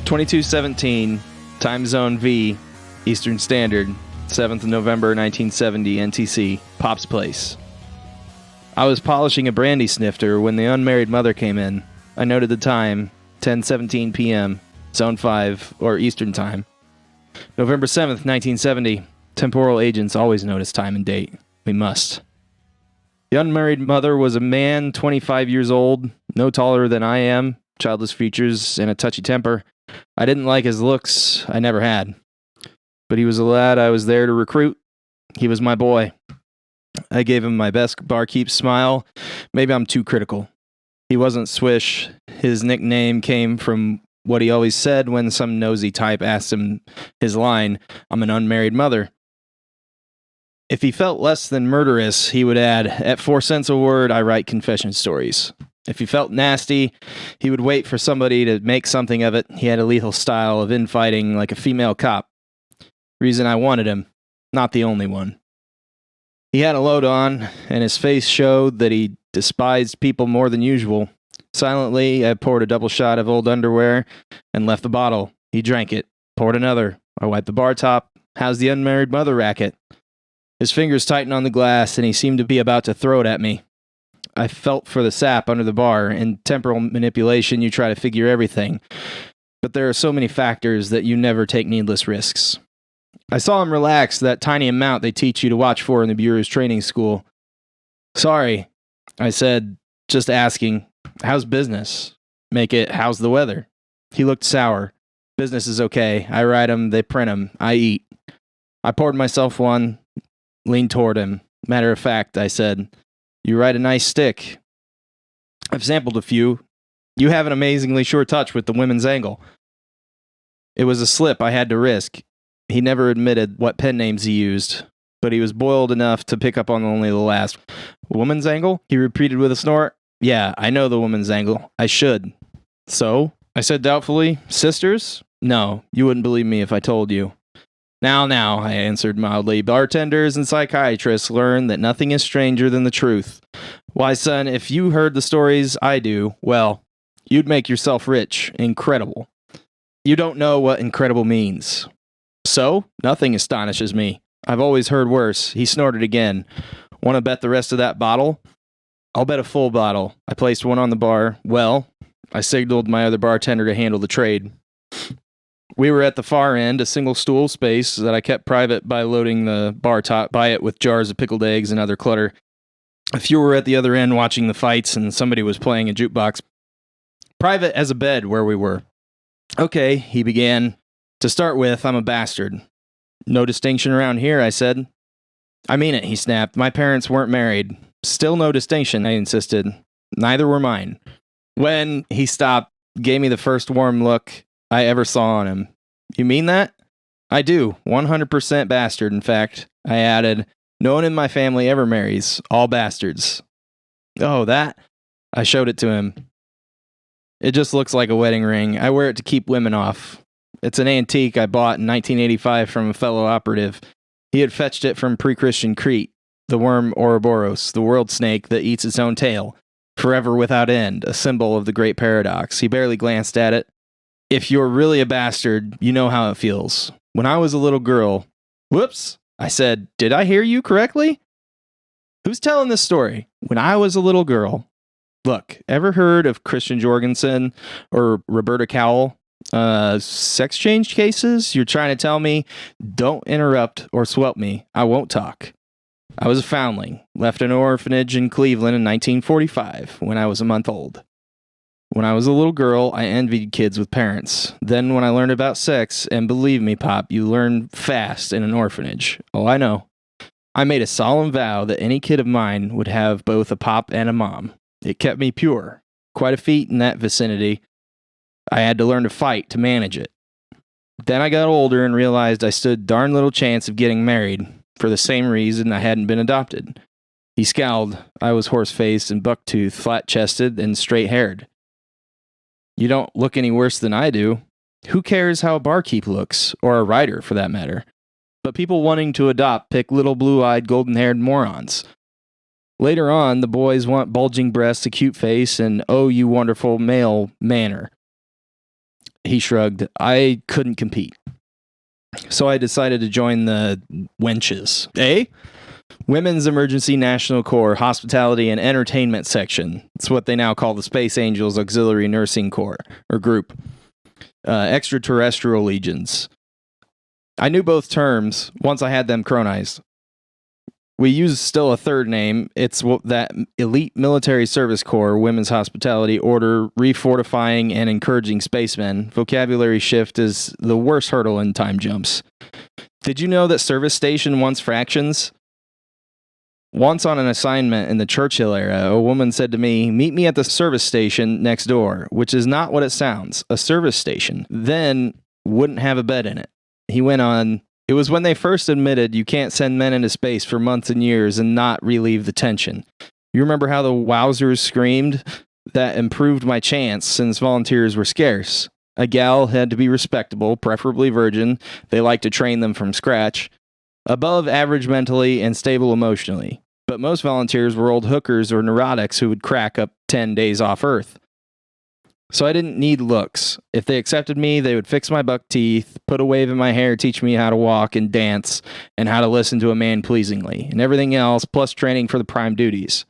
B: 22:17, Time Zone V, Eastern Standard, 7th of November 1970, NTC, Pop's Place. I was polishing a brandy snifter when the unmarried mother came in. I noted the time, 10:17 p.m., Zone 5, or Eastern Time. November 7th, 1970. Temporal agents always notice time and date. We must. The unmarried mother was a man, 25 years old, no taller than I am, childless features, and a touchy temper. I didn't like his looks. I never had. But he was a lad I was there to recruit. He was my boy. I gave him my best barkeep smile. Maybe I'm too critical. He wasn't Swish. His nickname came from what he always said when some nosy type asked him his line, "I'm an unmarried mother." If he felt less than murderous, he would add, "At 4 cents a word, I write confession stories." If he felt nasty, he would wait for somebody to make something of it. He had a lethal style of infighting like a female cop. Reason I wanted him. Not the only one. He had a load on, and his face showed that he despised people more than usual. Silently, I poured a double shot of old underwear and left the bottle. He drank it, poured another. I wiped the bar top. How's the unmarried mother racket? His fingers tightened on the glass, and he seemed to be about to throw it at me. I felt for the sap under the bar. In temporal manipulation, you try to figure everything. But there are so many factors that you never take needless risks. I saw him relax, that tiny amount they teach you to watch for in the Bureau's training school. Sorry, I said, just asking. How's business? Make it, how's the weather? He looked sour. Business is okay. I write 'em, they print 'em, I eat. I poured myself one, leaned toward him. Matter of fact, I said, you write a nice stick. I've sampled a few. You have an amazingly sure touch with the women's angle. It was a slip I had to risk. He never admitted what pen names he used, but he was boiled enough to pick up on only the last. Woman's angle? He repeated with a snort. Yeah, I know the woman's angle. I should. So? I said doubtfully. Sisters? No, you wouldn't believe me if I told you. Now, I answered mildly. Bartenders and psychiatrists learn that nothing is stranger than the truth. Why, son, if you heard the stories I do, well, you'd make yourself rich. Incredible. You don't know what incredible means. So, nothing astonishes me. I've always heard worse. He snorted again. Want to bet the rest of that bottle? I'll bet a full bottle. I placed one on the bar. Well, I signaled my other bartender to handle the trade. We were at the far end, a single stool space that I kept private by loading the bar top by it with jars of pickled eggs and other clutter. A few were at the other end watching the fights, and somebody was playing a jukebox. Private as a bed where we were. Okay, he began. To start with, I'm a bastard. No distinction around here, I said. I mean it, he snapped. My parents weren't married. Still no distinction, I insisted. Neither were mine. When he stopped, gave me the first warm look I ever saw on him. You mean that? I do. 100% bastard, in fact. I added, no one in my family ever marries. All bastards. Oh, that? I showed it to him. It just looks like a wedding ring. I wear it to keep women off. It's an antique I bought in 1985 from a fellow operative. He had fetched it from pre-Christian Crete. The worm Ouroboros, the world snake that eats its own tail. Forever without end, a symbol of the great paradox. He barely glanced at it. If you're really a bastard, you know how it feels. When I was a little girl... Whoops! I said, did I hear you correctly? Who's telling this story? When I was a little girl... Look, ever heard of Christian Jorgensen or Roberta Cowell? Sex change cases? You're trying to tell me, don't interrupt or swelp me. I won't talk. I was a foundling, left an orphanage in Cleveland in 1945 when I was a month old. When I was a little girl, I envied kids with parents. Then when I learned about sex, and believe me, Pop, you learn fast in an orphanage. Oh, I know. I made a solemn vow that any kid of mine would have both a pop and a mom. It kept me pure. Quite a feat in that vicinity. I had to learn to fight to manage it. Then I got older and realized I stood darn little chance of getting married, for the same reason I hadn't been adopted. He scowled. I was horse-faced and buck-toothed, flat-chested, and straight-haired. You don't look any worse than I do. Who cares how a barkeep looks, or a writer, for that matter? But people wanting to adopt pick little blue-eyed, golden-haired morons. Later on, the boys want bulging breasts, a cute face, and oh, you wonderful male manner. He shrugged. I couldn't compete. So I decided to join the wenches. Women's Emergency National Corps Hospitality and Entertainment Section. It's what they now call the Space Angels Auxiliary Nursing Corps, or group. Extraterrestrial Legions. I knew both terms once I had them chronized. We use still a third name. It's that Elite Military Service Corps Women's Hospitality Order, refortifying and encouraging spacemen. Vocabulary shift is the worst hurdle in time jumps. Did you know that service station wants fractions? Once on an assignment in the Churchill era, a woman said to me, meet me at the service station next door, which is not what it sounds, a service station. Then wouldn't have a bed in it. He went on, it was when they first admitted you can't send men into space for months and years and not relieve the tension. You remember how the wowzers screamed? That improved my chance since volunteers were scarce. A gal had to be respectable, preferably virgin. They like to train them from scratch. Above average mentally and stable emotionally. But most volunteers were old hookers or neurotics who would crack up 10 days off Earth. So I didn't need looks. If they accepted me, they would fix my buck teeth, put a wave in my hair, teach me how to walk and dance, and how to listen to a man pleasingly, and everything else, plus training for the prime duties.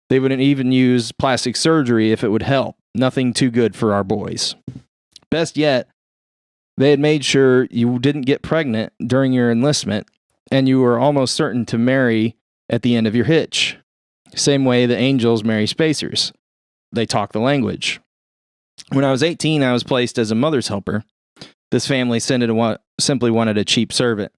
B: They wouldn't even use plastic surgery if it would help. Nothing too good for our boys. Best yet, they had made sure you didn't get pregnant during your enlistment, and you were almost certain to marry at the end of your hitch. Same way the angels marry spacers. They talk the language. When I was 18, I was placed as a mother's helper. This family simply wanted a cheap servant.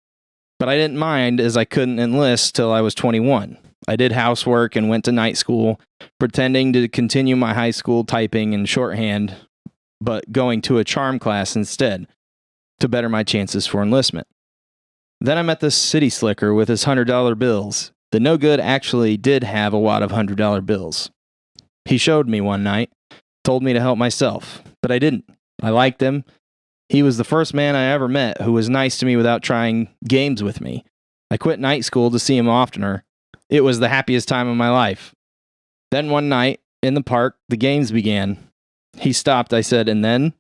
B: But I didn't mind, as I couldn't enlist till I was 21. I did housework and went to night school, pretending to continue my high school typing and shorthand, but going to a charm class instead, to better my chances for enlistment. Then I met this city slicker with his $100 bills. The no good actually did have a wad of $100 bills. He showed me one night, told me to help myself, but I didn't. I liked him. He was the first man I ever met who was nice to me without trying games with me. I quit night school to see him oftener. It was the happiest time of my life. Then one night, in the park, the games began. He stopped, I said, and then?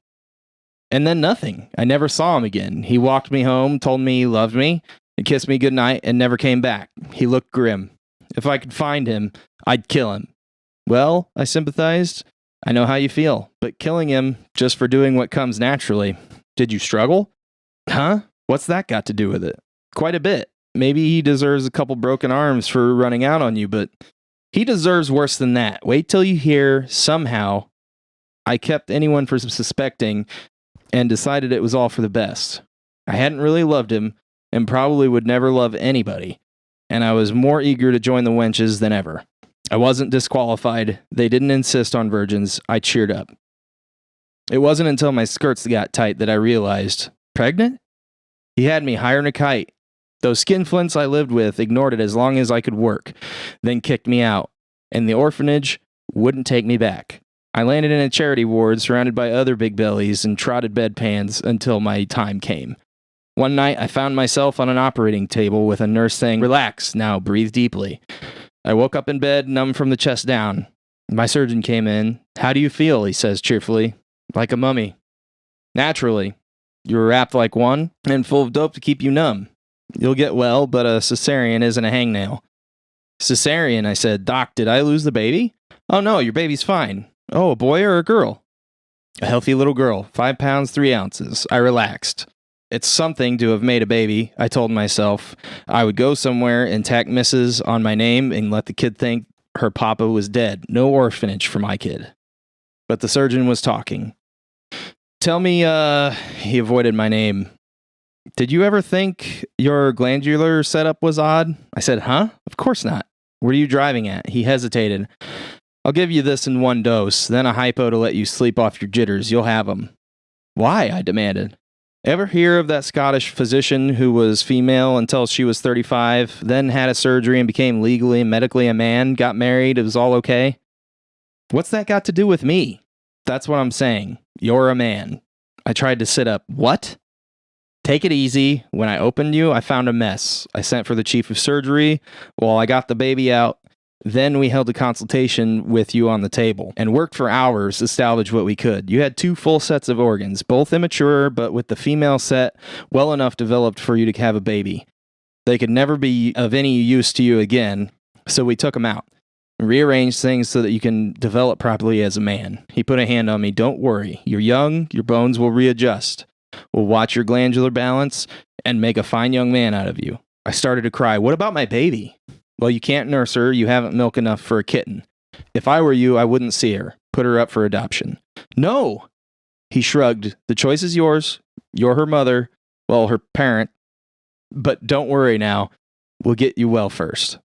B: And then nothing. I never saw him again. He walked me home, told me he loved me, and kissed me goodnight, and never came back. He looked grim. If I could find him, I'd kill him. Well, I sympathized. I know how you feel, but killing him just for doing what comes naturally. Did you struggle? Huh? What's that got to do with it? Quite a bit. Maybe he deserves a couple broken arms for running out on you, but he deserves worse than that. Wait till you hear somehow I kept anyone from suspecting and decided it was all for the best. I hadn't really loved him and probably would never love anybody, and I was more eager to join the wenches than ever. I wasn't disqualified. They didn't insist on virgins. I cheered up. It wasn't until my skirts got tight that I realized, pregnant? He had me higher than a kite. Those skinflints I lived with ignored it as long as I could work, then kicked me out, and the orphanage wouldn't take me back. I landed in a charity ward surrounded by other big bellies and trotted bedpans until my time came. One night, I found myself on an operating table with a nurse saying, "Relax, now breathe deeply." I woke up in bed, numb from the chest down. My surgeon came in. "How do you feel?" he says cheerfully. "Like a mummy." "Naturally. You were wrapped like one and full of dope to keep you numb. You'll get well, but a cesarean isn't a hangnail." "Cesarean," I said. "Doc, did I lose the baby?" "Oh no, your baby's fine." "Oh, a boy or a girl?" "A healthy little girl, 5 pounds, 3 ounces. I relaxed. It's something to have made a baby, I told myself. I would go somewhere and tack Mrs. on my name and let the kid think her papa was dead. No orphanage for my kid. But the surgeon was talking. "Tell me," he avoided my name. "Did you ever think your glandular setup was odd?" I said, "Huh? Of course not. What are you driving at?" He hesitated. "I'll give you this in one dose, then a hypo to let you sleep off your jitters. You'll have them." "Why?" I demanded. "Ever hear of that Scottish physician who was female until she was 35, then had a surgery and became legally and medically a man, got married, it was all okay?" "What's that got to do with me?" "That's what I'm saying. You're a man." I tried to sit up. "What?" "Take it easy. When I opened you, I found a mess. I sent for the chief of surgery while I got the baby out. Then we held a consultation with you on the table and worked for hours to salvage what we could. You had 2 full sets of organs, both immature, but with the female set well enough developed for you to have a baby. They could never be of any use to you again, so we took them out and rearranged things so that you can develop properly as a man." He put a hand on me. "Don't worry. You're young. Your bones will readjust. We'll watch your glandular balance and make a fine young man out of you." I started to cry. "What about my baby?" "Well, you can't nurse her. You haven't milk enough for a kitten. If I were you, I wouldn't see her. Put her up for adoption." "No!" He shrugged. "The choice is yours. You're her mother. Well, her parent. But don't worry now. We'll get you well first."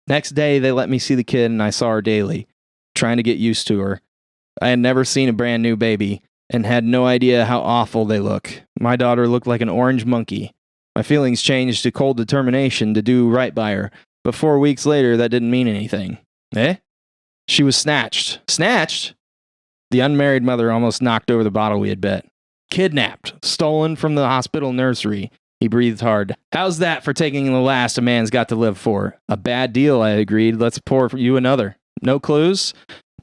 B: Next day, they let me see the kid, and I saw her daily, trying to get used to her. I had never seen a brand new baby, and had no idea how awful they look. My daughter looked like an orange monkey. My feelings changed to cold determination to do right by her, but 4 weeks later, that didn't mean anything. "Eh?" "She was snatched." "Snatched?" The unmarried mother almost knocked over the bottle we had bet. "Kidnapped. Stolen from the hospital nursery." He breathed hard. "How's that for taking the last a man's got to live for?" "A bad deal," I agreed. "Let's pour for you another." "No clues?"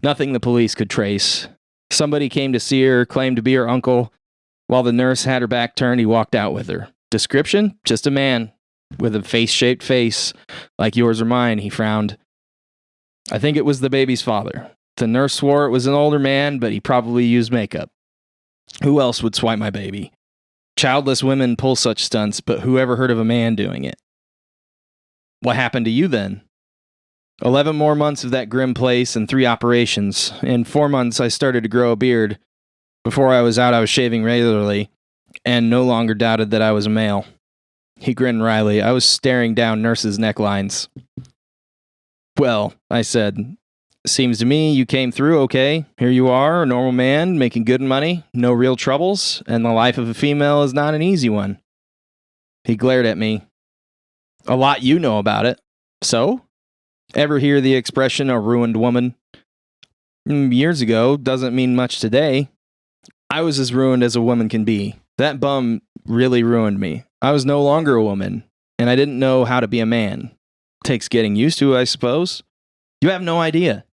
B: "Nothing the police could trace." Somebody came to see her, claimed to be her uncle. While the nurse had her back turned, he walked out with her. Description? Just a man with a face-shaped face like yours or mine, he frowned. I think it was the baby's father. The nurse swore it was an older man, but he probably used makeup. Who else would swipe my baby? Childless women pull such stunts, but who ever heard of a man doing it? What happened to you then? 11 more months of that grim place and 3 operations. In 4 months, I started to grow a beard. Before I was out, I was shaving regularly and no longer doubted that I was a male. He grinned wryly. I was staring down nurses' necklines. Well, I said, seems to me you came through okay. Here you are, a normal man, making good money, no real troubles, and the life of a female is not an easy one. He glared at me. A lot you know about it. So? Ever hear the expression, a ruined woman? Years ago, doesn't mean much today. I was as ruined as a woman can be. That bum really ruined me. I was no longer a woman, and I didn't know how to be a man. Takes getting used to, I suppose. You have no idea.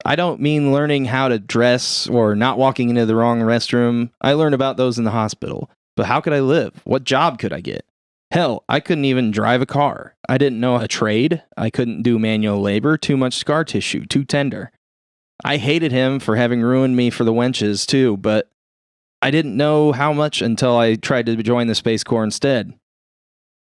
B: I don't mean learning how to dress or not walking into the wrong restroom. I learned about those in the hospital. But how could I live? What job could I get? Hell, I couldn't even drive a car. I didn't know a trade. I couldn't do manual labor. Too much scar tissue. Too tender. I hated him for having ruined me for the wenches, too, but I didn't know how much until I tried to join the Space Corps instead.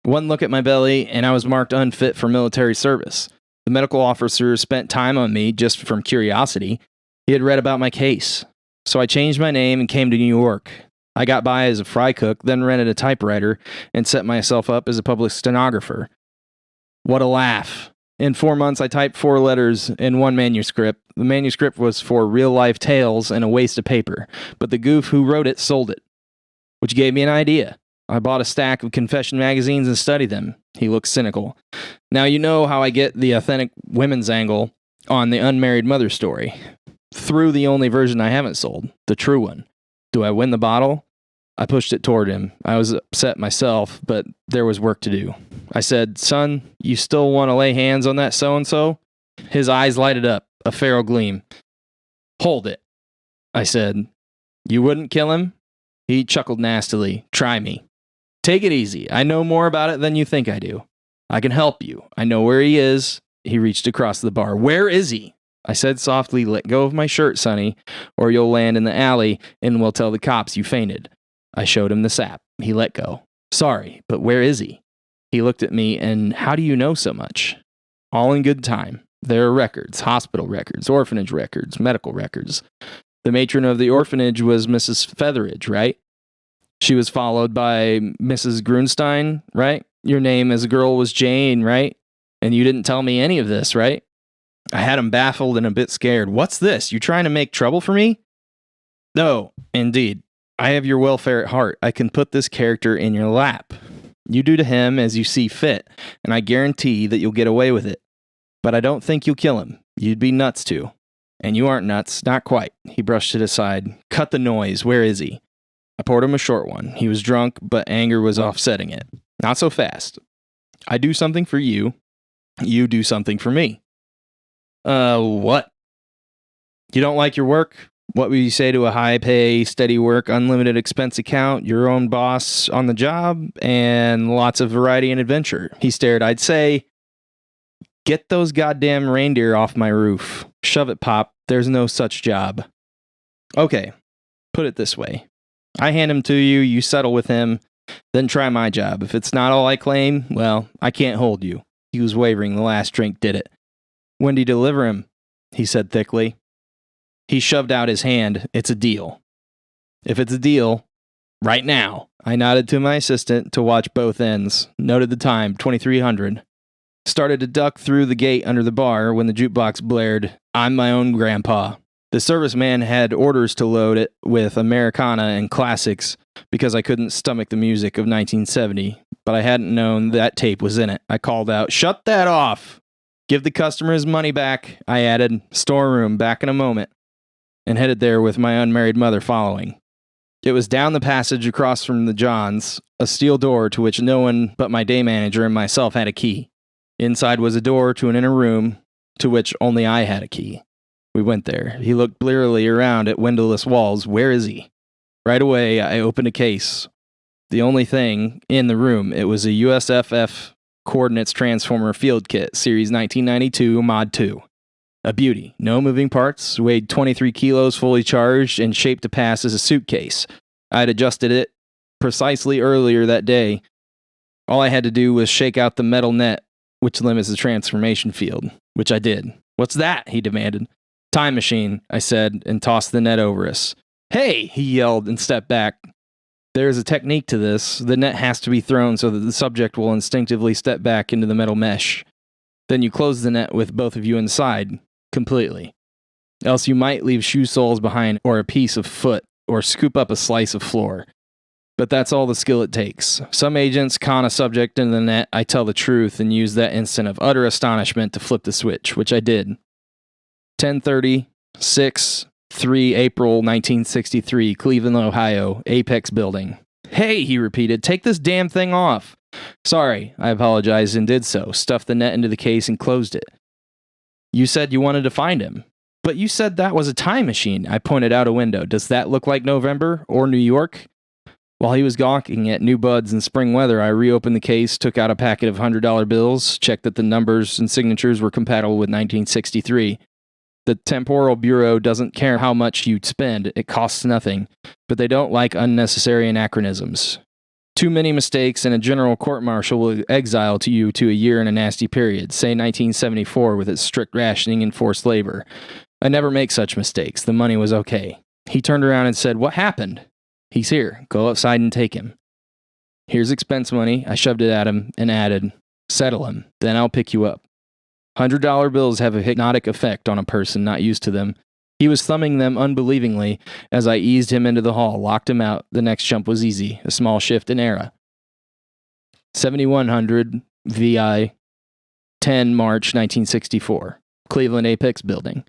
B: One look at my belly, and I was marked unfit for military service. The medical officer spent time on me just from curiosity. He had read about my case. So I changed my name and came to New York. I got by as a fry cook, then rented a typewriter, and set myself up as a public stenographer. What a laugh. In 4 months, I typed 4 letters in 1 manuscript. The manuscript was for real-life tales and a waste of paper, but the goof who wrote it sold it, which gave me an idea. I bought a stack of confession magazines and studied them. He looked cynical. Now you know how I get the authentic women's angle on the unmarried mother story. Through the only version I haven't sold, the true one. Do I win the bottle? I pushed it toward him. I was upset myself, but there was work to do. I said, son, you still want to lay hands on that so-and-so? His eyes lighted up, a feral gleam. Hold it, I said. You wouldn't kill him? He chuckled nastily. Try me. Take it easy. I know more about it than you think I do. I can help you. I know where he is. He reached across the bar. Where is he? I said softly, let go of my shirt, Sonny, or you'll land in the alley and we'll tell the cops you fainted. I showed him the sap. He let go. Sorry, but where is he? He looked at me and, how do you know so much? All in good time. There are records, hospital records, orphanage records, medical records. The matron of the orphanage was Mrs. Featheridge, right? She was followed by Mrs. Grunstein, right? Your name as a girl was Jane, right? And you didn't tell me any of this, right? I had him baffled and a bit scared. What's this? You trying to make trouble for me? No, indeed. I have your welfare at heart. I can put this character in your lap. You do to him as you see fit, and I guarantee that you'll get away with it. But I don't think you'll kill him. You'd be nuts to. And you aren't nuts. Not quite. He brushed it aside. Cut the noise. Where is he? I poured him a short one. He was drunk, but anger was offsetting it. Not so fast. I do something for you. You do something for me. What? You don't like your work? What would you say to a high pay, steady work, unlimited expense account, your own boss on the job, and lots of variety and adventure? He stared. I'd say, get those goddamn reindeer off my roof. Shove it, Pop. There's no such job. Okay, put it this way. I hand him to you, you settle with him, then try my job. If it's not all I claim, well, I can't hold you. He was wavering. The last drink did it. When do you deliver him? He said thickly. He shoved out his hand. It's a deal. If it's a deal, right now. I nodded to my assistant to watch both ends. Noted the time, 2300. Started to duck through the gate under the bar when the jukebox blared, I'm my own grandpa. The serviceman had orders to load it with Americana and classics because I couldn't stomach the music of 1970, but I hadn't known that tape was in it. I called out, shut that off! Give the customer his money back, I added. Storeroom, back in a moment. And headed there with my unmarried mother following. It was down the passage across from the Johns, a steel door to which no one but my day manager and myself had a key. Inside was a door to an inner room to which only I had a key. We went there. He looked blearily around at windowless walls. Where is he? Right away, I opened a case. The only thing in the room, it was a USFF Coordinates Transformer Field Kit, Series 1992, Mod 2. A beauty. No moving parts, weighed 23 kilos, fully charged, and shaped to pass as a suitcase. I had adjusted it precisely earlier that day. All I had to do was shake out the metal net, which limits the transformation field, which I did. What's that? He demanded. Time machine, I said, and tossed the net over us. Hey, he yelled and stepped back. There's a technique to this. The net has to be thrown so that the subject will instinctively step back into the metal mesh. Then you close the net with both of you inside, completely. Else you might leave shoe soles behind or a piece of foot or scoop up a slice of floor. But that's all the skill it takes. Some agents con a subject into the net. I tell the truth and use that instant of utter astonishment to flip the switch, which I did. 10:30, 3 April 1963, Cleveland, Ohio, Apex Building. Hey, he repeated, take this damn thing off. Sorry, I apologized and did so, stuffed the net into the case and closed it. You said you wanted to find him. But you said that was a time machine. I pointed out a window. Does that look like November or New York? While he was gawking at new buds and spring weather, I reopened the case, took out a packet of $100 bills, checked that the numbers and signatures were compatible with 1963. The Temporal Bureau doesn't care how much you spend, it costs nothing, but they don't like unnecessary anachronisms. Too many mistakes and a general court-martial will exile you to a year in a nasty period, say 1974 with its strict rationing and forced labor. I never make such mistakes, the money was okay. He turned around and said, what happened? He's here, go outside and take him. Here's expense money, I shoved it at him and added, settle him, then I'll pick you up. $100 bills have a hypnotic effect on a person not used to them. He was thumbing them unbelievingly as I eased him into the hall, locked him out. The next jump was easy, a small shift in era. 7100 VI 10 March 1964, Cleveland Apex Building.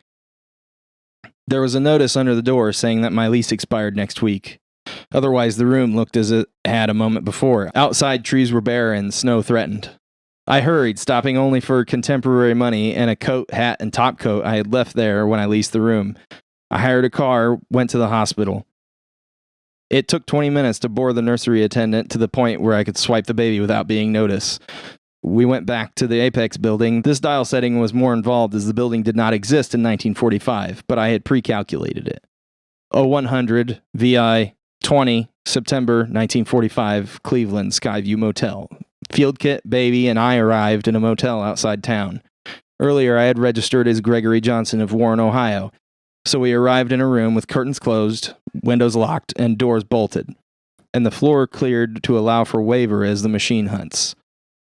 B: There was a notice under the door saying that my lease expired next week. Otherwise, the room looked as it had a moment before. Outside, trees were bare and snow threatened. I hurried, stopping only for contemporary money and a coat, hat, and top coat I had left there when I leased the room. I hired a car, went to the hospital. It took 20 minutes to bore the nursery attendant to the point where I could swipe the baby without being noticed. We went back to the Apex Building. This dial setting was more involved as the building did not exist in 1945, but I had pre-calculated it. 0100 VI 20 September 1945, Cleveland Skyview Motel. Field Kit, baby, and I arrived in a motel outside town. Earlier, I had registered as Gregory Johnson of Warren, Ohio. So we arrived in a room with curtains closed, windows locked, and doors bolted, and the floor cleared to allow for waiver as the machine hunts.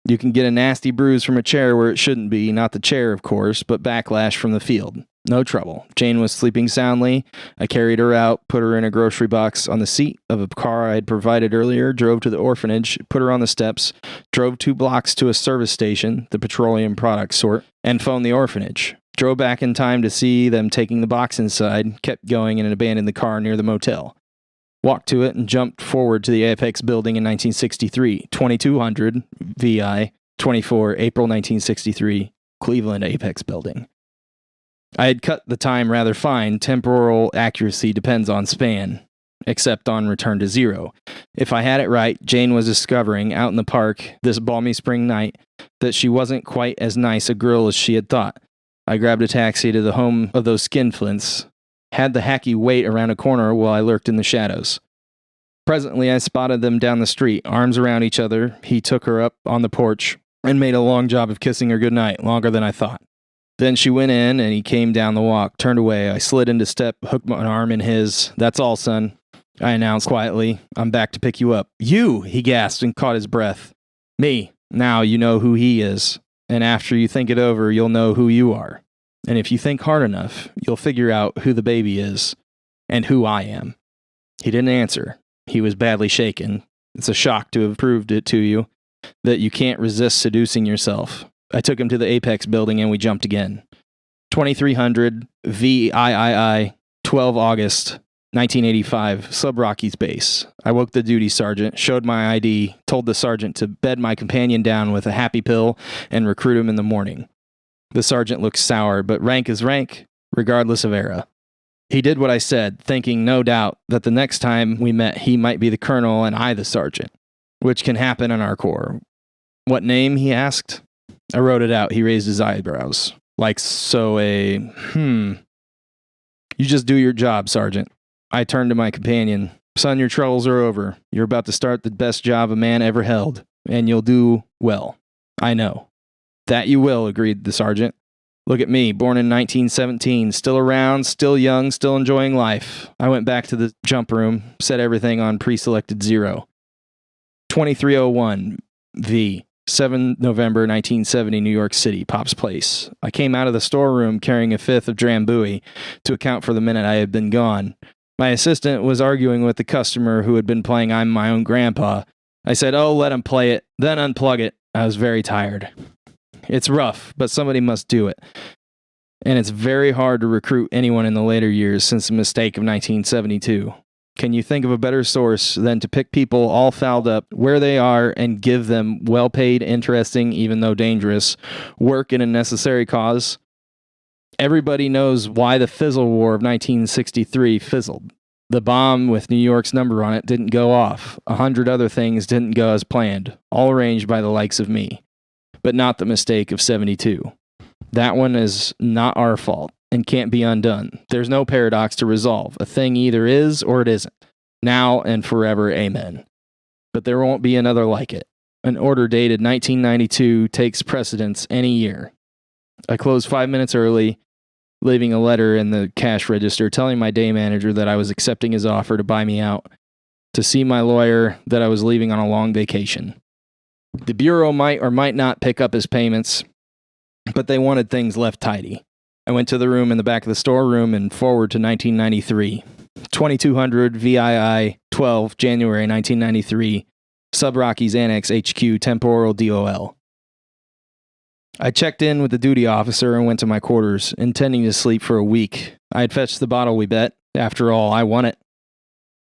B: You can get a nasty bruise from a chair where it shouldn't be, not the chair, of course, but backlash from the field. No trouble. Jane was sleeping soundly. I carried her out, put her in a grocery box on the seat of a car I had provided earlier, drove to the orphanage, put her on the steps, drove 2 blocks to a service station, the petroleum product sort, and phoned the orphanage. Drove back in time to see them taking the box inside, kept going and abandoned the car near the motel. Walked to it and jumped forward to the Apex Building in 1963, 2200 VI 24 April 1963, Cleveland Apex Building. I had cut the time rather fine. Temporal accuracy depends on span, except on return to 0. If I had it right, Jane was discovering out in the park this balmy spring night that she wasn't quite as nice a girl as she had thought. I grabbed a taxi to the home of those skinflints, had the hacky wait around a corner while I lurked in the shadows. Presently, I spotted them down the street, arms around each other. He took her up on the porch and made a long job of kissing her goodnight, longer than I thought. Then she went in, and he came down the walk, turned away. I slid into step, hooked my arm in his. That's all, son, I announced quietly. I'm back to pick you up. You, he gasped and caught his breath. Me. Now you know who he is. And after you think it over, you'll know who you are. And if you think hard enough, you'll figure out who the baby is and who I am. He didn't answer. He was badly shaken. It's a shock to have proved it to you that you can't resist seducing yourself. I took him to the Apex Building and we jumped again. 2300 VIII 12 August 1985, Sub Rocky's base. I woke the duty sergeant, showed my ID, told the sergeant to bed my companion down with a happy pill and recruit him in the morning. The sergeant looked sour, but rank is rank. regardless of era. He did what I said, thinking no doubt that the next time we met, he might be the colonel and I the sergeant, which can happen in our corps. What name, he asked. I wrote it out. He raised his eyebrows. Like so You just do your job, Sergeant. I turned to my companion. Son, your troubles are over. You're about to start the best job a man ever held, and you'll do well. I know. That you will, agreed the sergeant. Look at me, born in 1917, still around, still young, still enjoying life. I went back to the jump room, set everything on pre-selected 0. 2301 V, 7 November 1970, New York City, Pop's Place. I came out of the storeroom carrying a fifth of Drambuie to account for the minute I had been gone. My assistant was arguing with the customer who had been playing I'm My Own Grandpa. I said, oh, let him play it, then unplug it. I was very tired. It's rough, but somebody must do it. And it's very hard to recruit anyone in the later years since the mistake of 1972. Can you think of a better source than to pick people all fouled up where they are and give them well-paid, interesting, even though dangerous, work in a necessary cause? Everybody knows why the Fizzle War of 1963 fizzled. The bomb with New York's number on it didn't go off. 100 other things didn't go as planned, all arranged by the likes of me. But not the mistake of 72. That one is not our fault and can't be undone. There's no paradox to resolve. A thing either is or it isn't. Now and forever, amen. But there won't be another like it. An order dated 1992 takes precedence any year. I closed 5 minutes early, leaving a letter in the cash register telling my day manager that I was accepting his offer to buy me out, to see my lawyer that I was leaving on a long vacation. The Bureau might or might not pick up his payments, but they wanted things left tidy. I went to the room in the back of the storeroom and forward to 1993. 2200 VII 12, January 1993, Sub Rockies Annex HQ, Temporal DOL. I checked in with the duty officer and went to my quarters, intending to sleep for a week. I had fetched the bottle we bet. After all, I won it.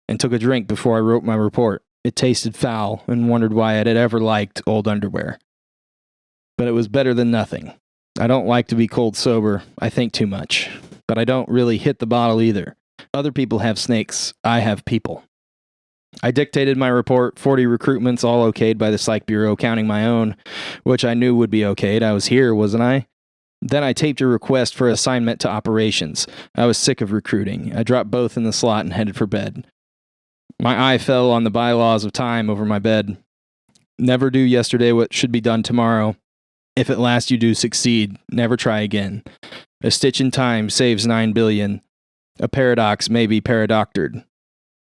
B: And took a drink before I wrote my report. It tasted foul and wondered why I had ever liked old underwear. But it was better than nothing. I don't like to be cold sober. I think too much. But I don't really hit the bottle either. Other people have snakes. I have people. I dictated my report, 40 recruitments all okayed by the Psych Bureau, counting my own, which I knew would be okayed. I was here, wasn't I? Then I taped a request for assignment to operations. I was sick of recruiting. I dropped both in the slot and headed for bed. My eye fell on the bylaws of time over my bed. Never do yesterday what should be done tomorrow. If at last you do succeed, never try again. A stitch in time saves 9 billion. A paradox may be paradoctored.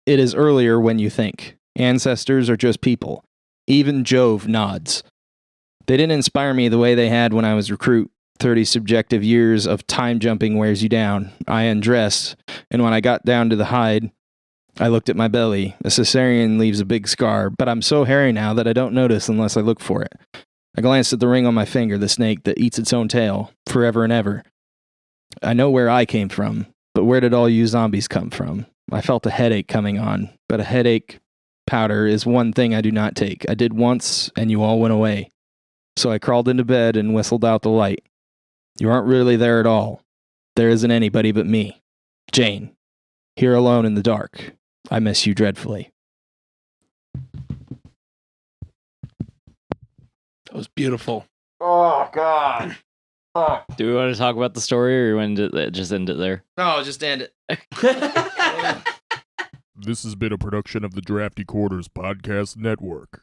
B: It is earlier when you think. Ancestors are just people. Even Jove nods. They didn't inspire me the way they had when I was recruit. 30 subjective years of time jumping wears you down. I undressed, and when I got down to the hide, I looked at my belly. A cesarean leaves a big scar, but I'm so hairy now that I don't notice unless I look for it. I glanced at the ring on my finger, the snake that eats its own tail, forever and ever. I know where I came from, but where did all you zombies come from? I felt a headache coming on, but a headache powder is one thing I do not take. I did once, and you all went away. So I crawled into bed and whistled out the light. You aren't really there at all. There isn't anybody but me. Jane. Here alone in the dark. I miss you dreadfully.
A: That was beautiful.
B: Oh, God. Fuck.
C: Do we want to talk about the story, or you want to just end it there?
B: No, just end it.
D: This has been a production of the Drafty Quarters Podcast Network.